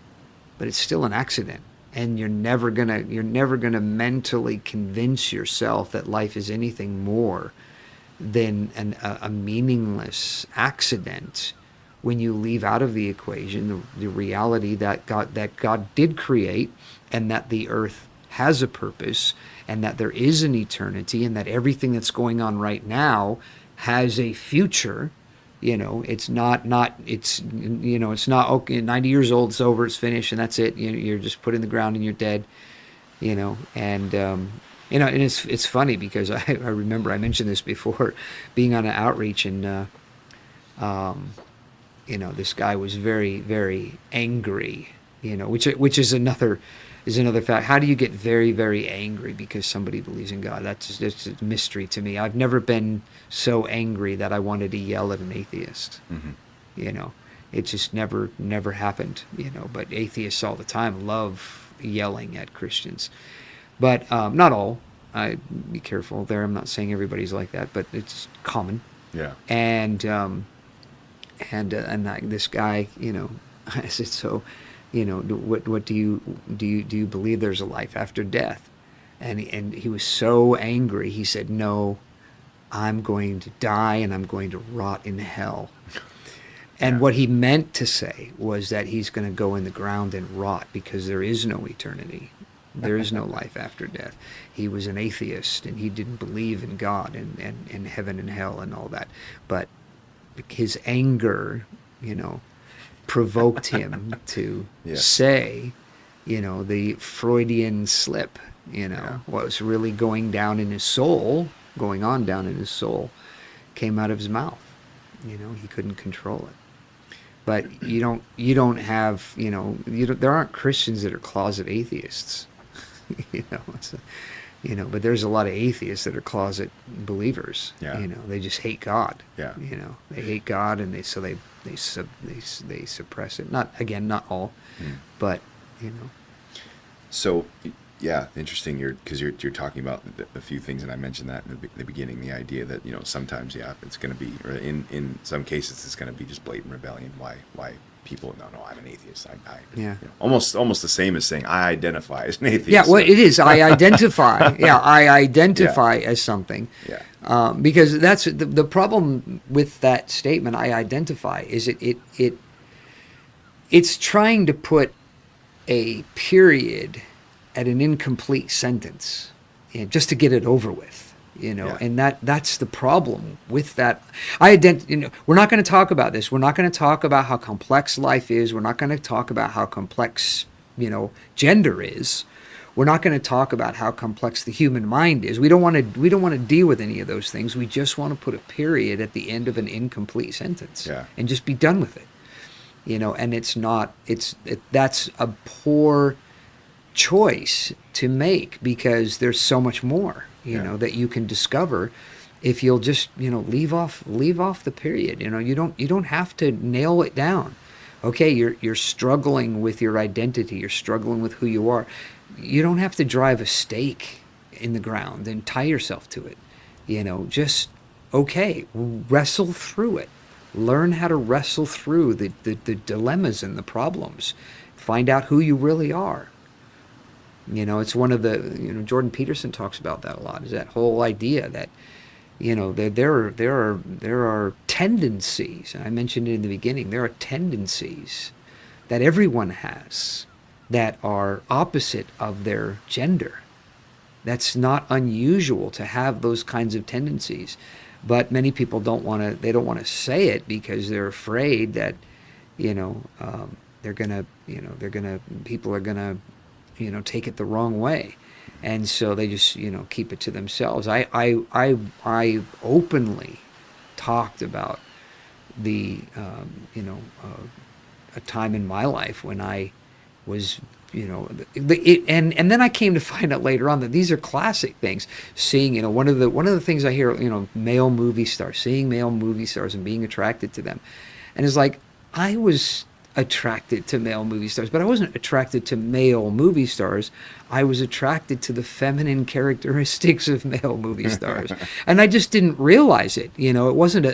but it's still an accident. And you're never gonna mentally convince yourself that life is anything more than a meaningless accident when you leave out of the equation the reality that God did create, and that the earth has a purpose, and that there is an eternity, and that everything that's going on right now has a future. It's not okay, 90 years old, it's over, it's finished, and that's it. You're just put in the ground and you're dead. And it's funny, because I remember I mentioned this before, being on an outreach, and this guy was very, very angry, which is another fact. How do you get very, very angry because somebody believes in God? That's a mystery to me. I've never been so angry that I wanted to yell at an atheist. Mm-hmm. It just never happened. But atheists all the time love yelling at Christians. But not all. Be careful there. I'm not saying everybody's like that, but it's common. Yeah. And this guy, I said, so, what do you believe there's a life after death? And he was so angry. He said, no, I'm going to die and I'm going to rot in hell. And Yeah. what he meant to say was that he's going to go in the ground and rot because there is no eternity. There is no life after death. He was an atheist and he didn't believe in God and heaven and hell and all that. But his anger, provoked him to Yeah. say, the Freudian slip, Yeah. what was really going down in his soul, going on down in his soul, came out of his mouth. He couldn't control it. But you don't have, there aren't Christians that are closet atheists, but there's a lot of atheists that are closet believers. Yeah. They just hate God. Yeah. They hate God, and they suppress it. Not all, but So, yeah, interesting. Because you're talking about a few things, and I mentioned that in the beginning. The idea that sometimes, it's going to be, or in some cases, it's going to be just blatant rebellion. Why people? No, I'm an atheist. Yeah. Almost the same as saying I identify as an atheist. Yeah, well, it is. I identify. Yeah, I identify as something. Yeah. Because that's the problem with that statement. I identify is it's trying to put a period at an incomplete sentence, just to get it over with. Yeah. And that's the problem with that. We're not going to talk about this. We're not going to talk about how complex life is. We're not going to talk about how complex, gender is. We're not going to talk about how complex the human mind is. We don't want to deal with any of those things. We just want to put a period at the end of an incomplete sentence, Yeah. and just be done with it. And that's a poor choice to make, because there's so much more that you can discover if you'll just leave off the period. You don't have to nail it down. Okay, you're struggling with your identity, you're struggling with who you are. You don't have to drive a stake in the ground and tie yourself to it. Just wrestle through it. Learn how to wrestle through the dilemmas and the problems. Find out who you really are. It's one of the, Jordan Peterson talks about that a lot, is that whole idea that, there are tendencies, and I mentioned it in the beginning, there are tendencies that everyone has that are opposite of their gender. That's not unusual to have those kinds of tendencies. But many people don't want to say it because they're afraid that, people are gonna, take it the wrong way, and so they just, keep it to themselves. I openly talked about the, a time in my life when I was, and then I came to find out later on that these are classic things. Seeing, one of the things I hear, male movie stars, seeing male movie stars and being attracted to them, and it's like I was attracted to male movie stars, but I wasn't attracted to male movie stars. I was attracted to the feminine characteristics of male movie stars, and I just didn't realize it. It wasn't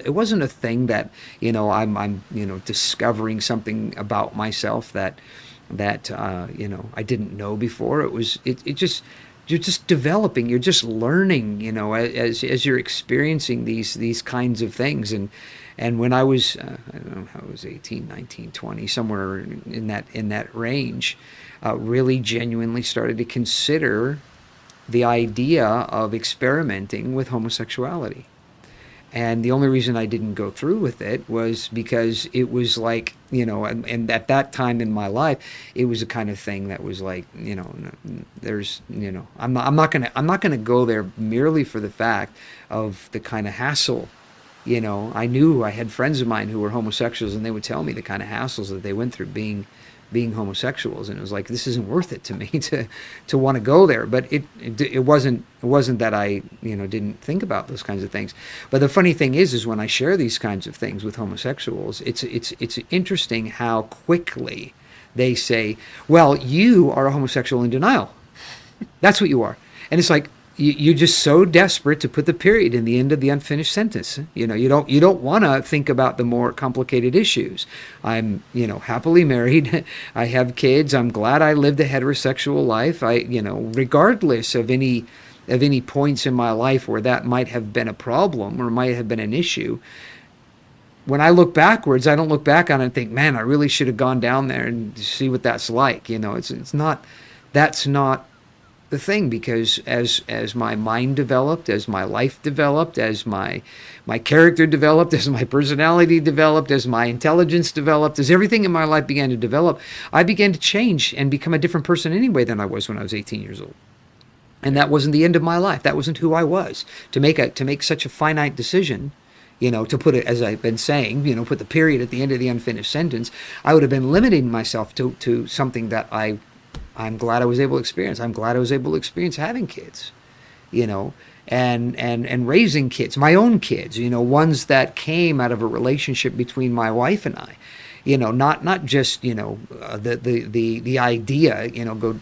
a thing that I'm discovering something about myself that I didn't know before. You're just developing, you're just learning, as you're experiencing these kinds of things. And when I was, I don't know how I was 18, 19, 20, somewhere in that range, really genuinely started to consider the idea of experimenting with homosexuality. And the only reason I didn't go through with it was because it was like, and at that time in my life, it was a kind of thing that was like, there's, I'm not gonna go there merely for the fact of the kind of hassle. I knew I had friends of mine who were homosexuals, and they would tell me the kind of hassles that they went through being homosexuals, and it was like, this isn't worth it to me to want to go there. But it wasn't that I didn't think about those kinds of things. But the funny thing is when I share these kinds of things with homosexuals, it's interesting how quickly they say, well, you are a homosexual in denial. That's what you are. And it's like, you're just so desperate to put the period in the end of the unfinished sentence. You don't want to think about the more complicated issues. I'm, happily married. I have kids. I'm glad I lived a heterosexual life. Regardless of any, of any points in my life where that might have been a problem or might have been an issue, when I look backwards, I don't look back on it and think, man, I really should have gone down there and see what that's like. It's not, that's not the thing, because as my mind developed, as my life developed, as my character developed, as my personality developed, as my intelligence developed, as everything in my life began to develop, I began to change and become a different person anyway than I was when I was 18 years old. And that wasn't the end of my life. That wasn't who I was. To make such a finite decision, to put it, as I've been saying, put the period at the end of the unfinished sentence, I would have been limiting myself to something that I'm glad I was able to experience. I'm glad I was able to experience having kids, and raising kids, my own kids, ones that came out of a relationship between my wife and I, not just, the idea,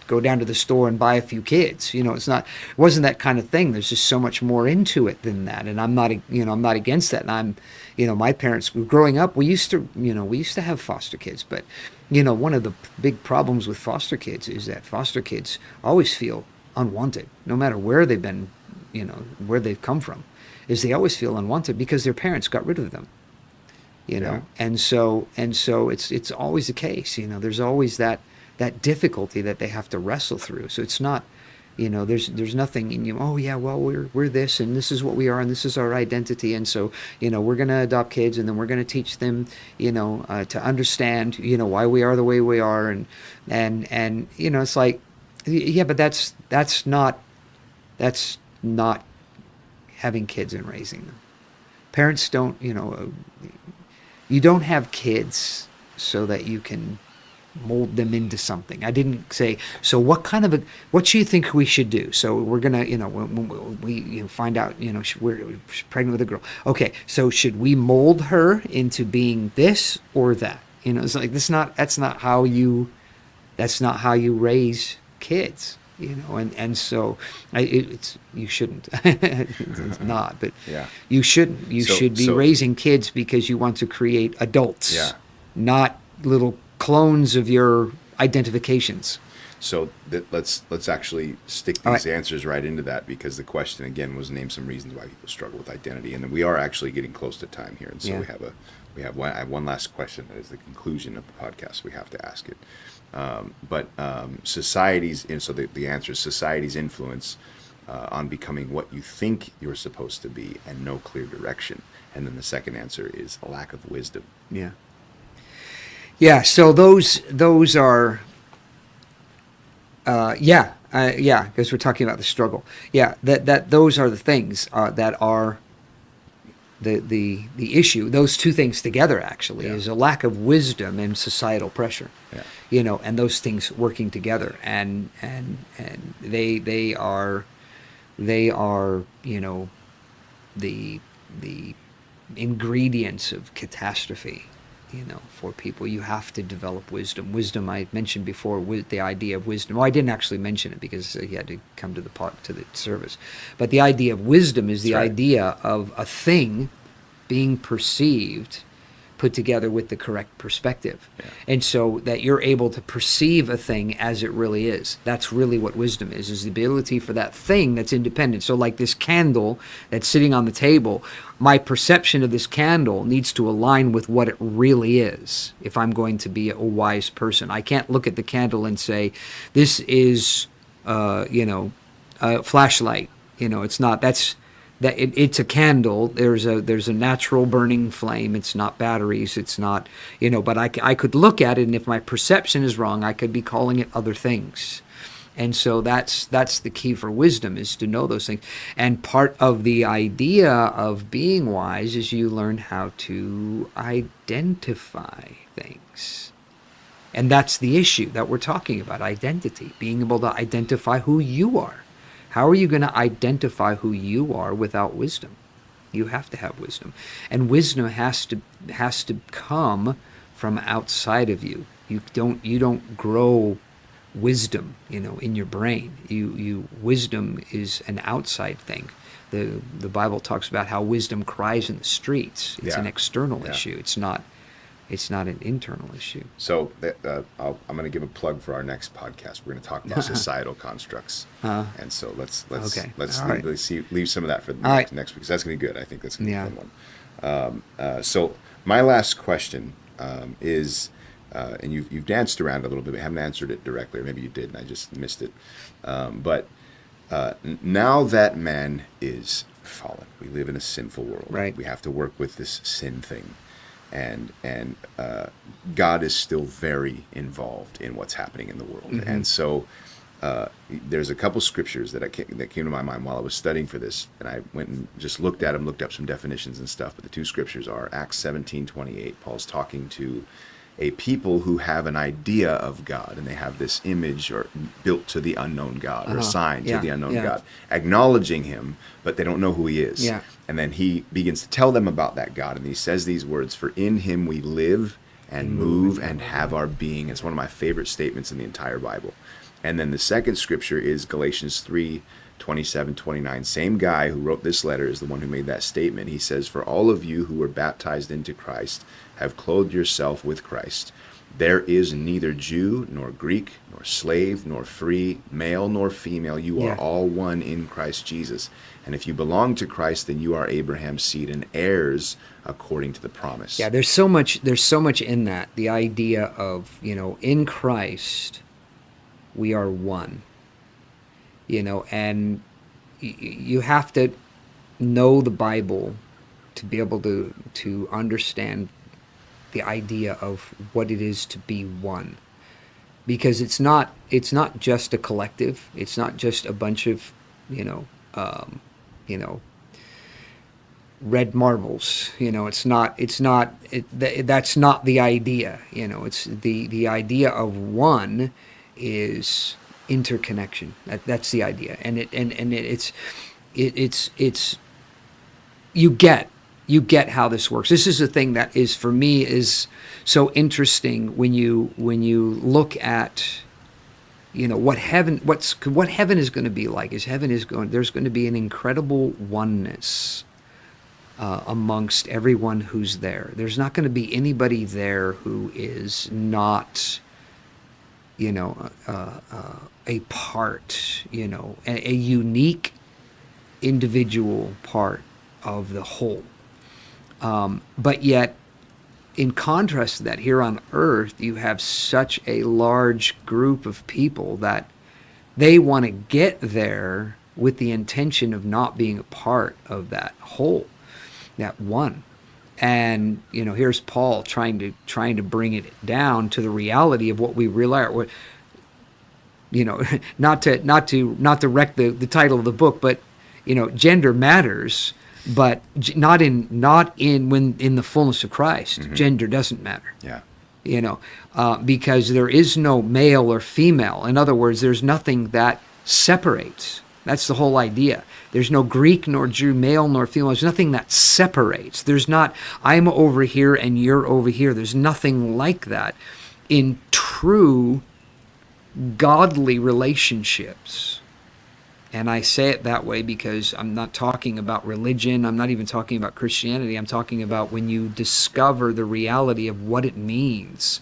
go down to the store and buy a few kids, it wasn't that kind of thing. There's just so much more into it than that. And I'm not against that. And my parents, growing up, we used to have foster kids, but one of the big problems with foster kids is that foster kids always feel unwanted, no matter where they've been, where they've come from, is they always feel unwanted because their parents got rid of them. Yeah. And so it's always the case. There's always that difficulty that they have to wrestle through. So it's not, there's nothing in you. Oh yeah, well we're this and this is what we are and this is our identity. And so we're going to adopt kids and then we're going to teach them to understand why we are the way we are, and it's like, yeah, but that's not having kids and raising them. Parents don't, you don't have kids so that you can mold them into something. I didn't say, so what do you think we should do? So we're going to, when we find out, she's pregnant with a girl. Okay, so should we mold her into being this or that? It's like, that's not how you raise kids. And so you shouldn't. It's not, but Yeah. you shouldn't. You should be raising kids because you want to create adults, Yeah. not little clones of your identifications. So let's actually stick these answers right into that, because the question again was, name some reasons why people struggle with identity, and then we are actually getting close to time here, and so Yeah. I have one last question that is the conclusion of the podcast. We have to ask it. Society's, and so the answer is society's influence on becoming what you think you're supposed to be and no clear direction. And then the second answer is a lack of wisdom. Yeah. Yeah. So those are, because we're talking about the struggle. Yeah. That those are the things that are the issue. Those two things together actually is a lack of wisdom and societal pressure. Yeah. And those things working together, and they are the ingredients of catastrophe. For people, you have to develop wisdom. Wisdom, I mentioned before, with the idea of wisdom. Well, I didn't actually mention it because he had to come to the service. But the idea of wisdom is the idea of a thing being perceived, put together with the correct perspective. Yeah. And so that you're able to perceive a thing as it really is. That's really what wisdom is the ability for that thing that's independent. So like this candle that's sitting on the table, my perception of this candle needs to align with what it really is if I'm going to be a wise person. I can't look at the candle and say, this is, a flashlight. It's not. It's a candle. There's a natural burning flame. It's not batteries. It's not, but I could look at it, and if my perception is wrong, I could be calling it other things. And so that's the key for wisdom, is to know those things. And part of the idea of being wise is you learn how to identify things. And that's the issue that we're talking about, identity, being able to identify who you are. How are you going to identify who you are without wisdom? You have to have wisdom. And wisdom has to come from outside of you. You don't grow wisdom, in your brain. Wisdom is an outside thing. The Bible talks about how wisdom cries in the streets. It's an external issue. It's not It's not an internal issue. So I'm going to give a plug for our next podcast. We're going to talk about societal constructs, and so let's Okay. let's All leave, right. leave some of that for the All right. next week, because that's going to be good. I think that's going to be Yeah. a fun one. So my last question is, and you've danced around a little bit, but haven't answered it directly, or maybe you did and I just missed it. But now that man is fallen, we live in a sinful world. Right. We have to work with this sin thing, and God is still very involved in what's happening in the world. Mm-hmm. And so there's a couple scriptures that came to my mind while I was studying for this, and I went and just looked at them, looked up some definitions and stuff. But the two scriptures are Acts 17:28. Paul's talking to a people who have an idea of God, and they have this image or built to the unknown God, or assigned to the unknown God, acknowledging him, but they don't know who he is. Yeah. And then he begins to tell them about that God, and he says these words, "For in him we live and move and have our being." It's one of my favorite statements in the entire Bible. And then the second scripture is Galatians 3:27-29. Same guy who wrote this letter is the one who made that statement. He says, "For all of you who were baptized into Christ have clothed yourself with Christ. There is neither Jew nor Greek nor slave nor free, male nor female. You are all one in Christ Jesus. And if you belong to Christ, then you are Abraham's seed and heirs according to the promise." Yeah, there's so much in that. The idea of, in Christ we are one. And you have to know the Bible to be able to understand the idea of what it is to be one, because it's not just a collective. It's not just a bunch of red marbles. That's not the idea. It's the idea of one is interconnection. That's the idea, and it's you get how this works. This is the thing that is, for me, is so interesting when you look at what heaven is going to be like. There's going to be an incredible oneness amongst everyone who's there. There's not going to be anybody there who is not a part, a unique individual part of the whole. But yet, in contrast to that, here on earth, you have such a large group of people that they want to get there with the intention of not being a part of that whole, that one. And here's Paul trying to bring it down to the reality of what we really are. Not to wreck the title of the book, but gender matters, but not in the fullness of Christ. Mm-hmm. Gender doesn't matter. Yeah. Because there is no male or female. In other words, there's nothing that separates. That's the whole idea. There's no Greek nor Jew, male nor female. There's nothing that separates. There's not, I'm over here and you're over here. There's nothing like that in true godly relationships. And I say it that way because I'm not talking about religion. I'm not even talking about Christianity. I'm talking about when you discover the reality of what it means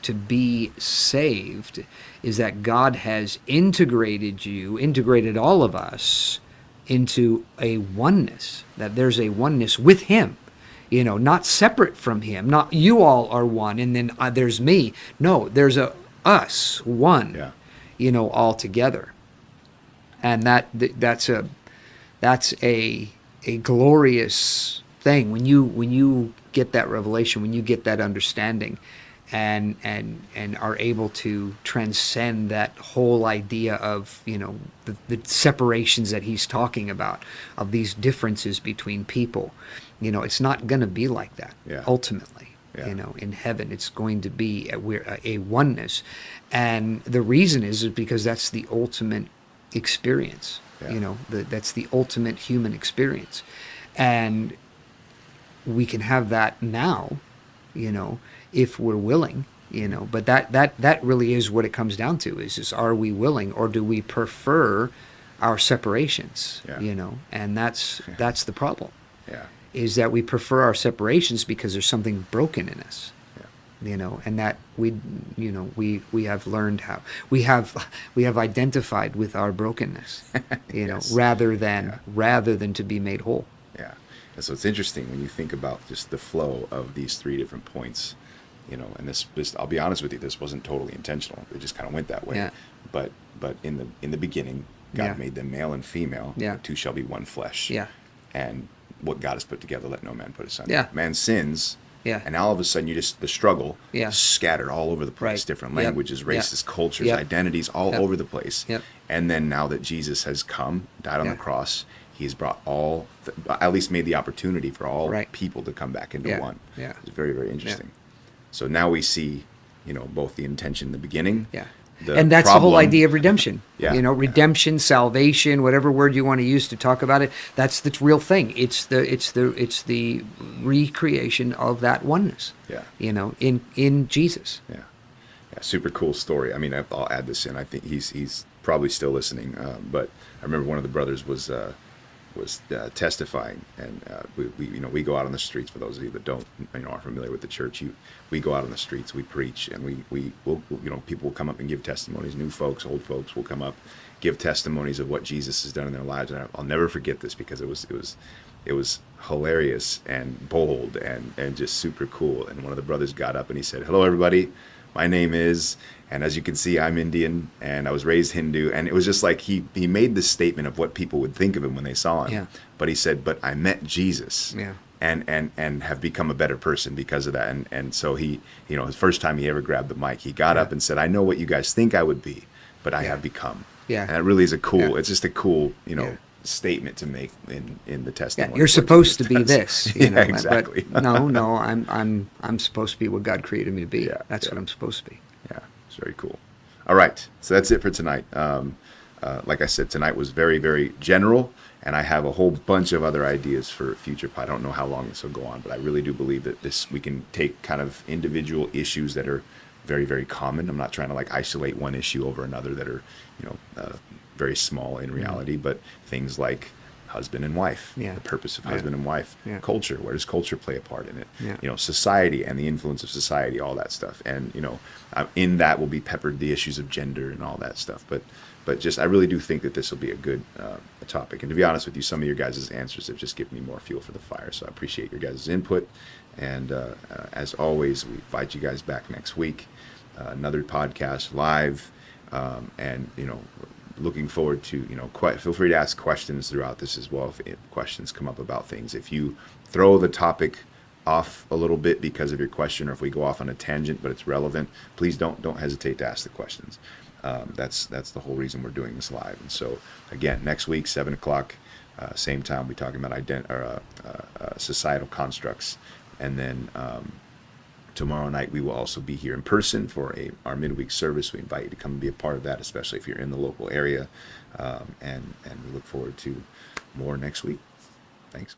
to be saved, is that God has integrated all of us into a oneness, that there's a oneness with Him, not separate from Him. Not you all are one and then there's me. No, there's us, one, all together. And that's a glorious thing when you get that revelation, when you get that understanding, and are able to transcend that whole idea of the separations that he's talking about, of these differences between people. It's not going to be like that ultimately. In heaven, it's going to be a oneness, and the reason is because that's the ultimate experience. That's the ultimate human experience, and we can have that now, if we're willing, but that really is what it comes down to, is are we willing, or do we prefer our separations? And that's the problem, is that we prefer our separations because there's something broken in us. and that we have learned how we have identified with our brokenness, Yes. rather than to be made whole. Yeah. And so it's interesting when you think about just the flow of these three different points, and this I'll be honest with you, this wasn't totally intentional. It just kind of went that way. Yeah. But in the beginning, God Yeah. made them male and female. Yeah. The two shall be one flesh. Yeah. And what God has put together, let no man put asunder. Yeah. Man sins. Yeah. And all of a sudden, the struggle Yeah. scattered all over the place, Right. different Yep. languages, races, Yep. cultures, Yep. identities, all Yep. over the place. Yep. And then now that Jesus has come, died on Yeah. the cross, he's brought at least made the opportunity for all Right. people to come back into Yeah. one. Yeah. It's very, very interesting. So now we see, both the intention in the beginning. Yeah. The And that's the whole problem- idea of redemption. Yeah. Redemption, salvation, whatever word you want to use to talk about it. That's the real thing. It's the recreation of that oneness. Yeah. In Jesus. Yeah. Yeah, super cool story. I mean, I'll add this in. I think he's probably still listening. But I remember one of the brothers was testifying, and we go out on the streets. For those of you that don't aren't familiar with the church, we go out on the streets, we preach, and we'll people will come up and give testimonies. New folks, old folks will come up, give testimonies of what Jesus has done in their lives. And I'll never forget this because it was hilarious and bold and just super cool. And one of the brothers got up and he said, "Hello, everybody. My name is," and as you can see, I'm Indian and I was raised Hindu. And it was just like he made this statement of what people would think of him when they saw him. Yeah. But he said, "But I met Jesus." Yeah. And have become a better person because of that. And so he, his first time he ever grabbed the mic, he got up and said, "I know what you guys think I would be, but I have become." Yeah. And it really is Yeah. it's just a cool, Yeah. statement to make in the Yeah, testimony. you're of what supposed to Jesus be does. this. Yeah, exactly. But no, I'm supposed to be what God created me to be. Yeah, That's yeah. what I'm supposed to be. Yeah, it's very cool. All right, so that's it for tonight. Like I said, tonight was very, very general, and I have a whole bunch of other ideas for future. I don't know how long this will go on, but I really do believe that we can take kind of individual issues that are very, very common. I'm not trying to isolate one issue over another that are, very small in reality, but things like husband and wife, Yeah. the purpose of Yeah. husband and wife, Yeah. culture, where does culture play a part in it? Yeah. Society and the influence of society, all that stuff. And, in that will be peppered the issues of gender and all that stuff. But just, I really do think that this will be a good topic. And to be honest with you, some of your guys' answers have just given me more fuel for the fire. So I appreciate your guys' input. And as always, we invite you guys back next week. Another podcast live. And, looking forward to, feel free to ask questions throughout this as well. If questions come up about things, if you throw the topic off a little bit because of your question, or if we go off on a tangent, but it's relevant, please don't hesitate to ask the questions. That's the whole reason we're doing this live. And so again, next week, 7:00, same time, we'll be talking about societal constructs. And then, tomorrow night, we will also be here in person for our midweek service. We invite you to come and be a part of that, especially if you're in the local area. And we look forward to more next week. Thanks.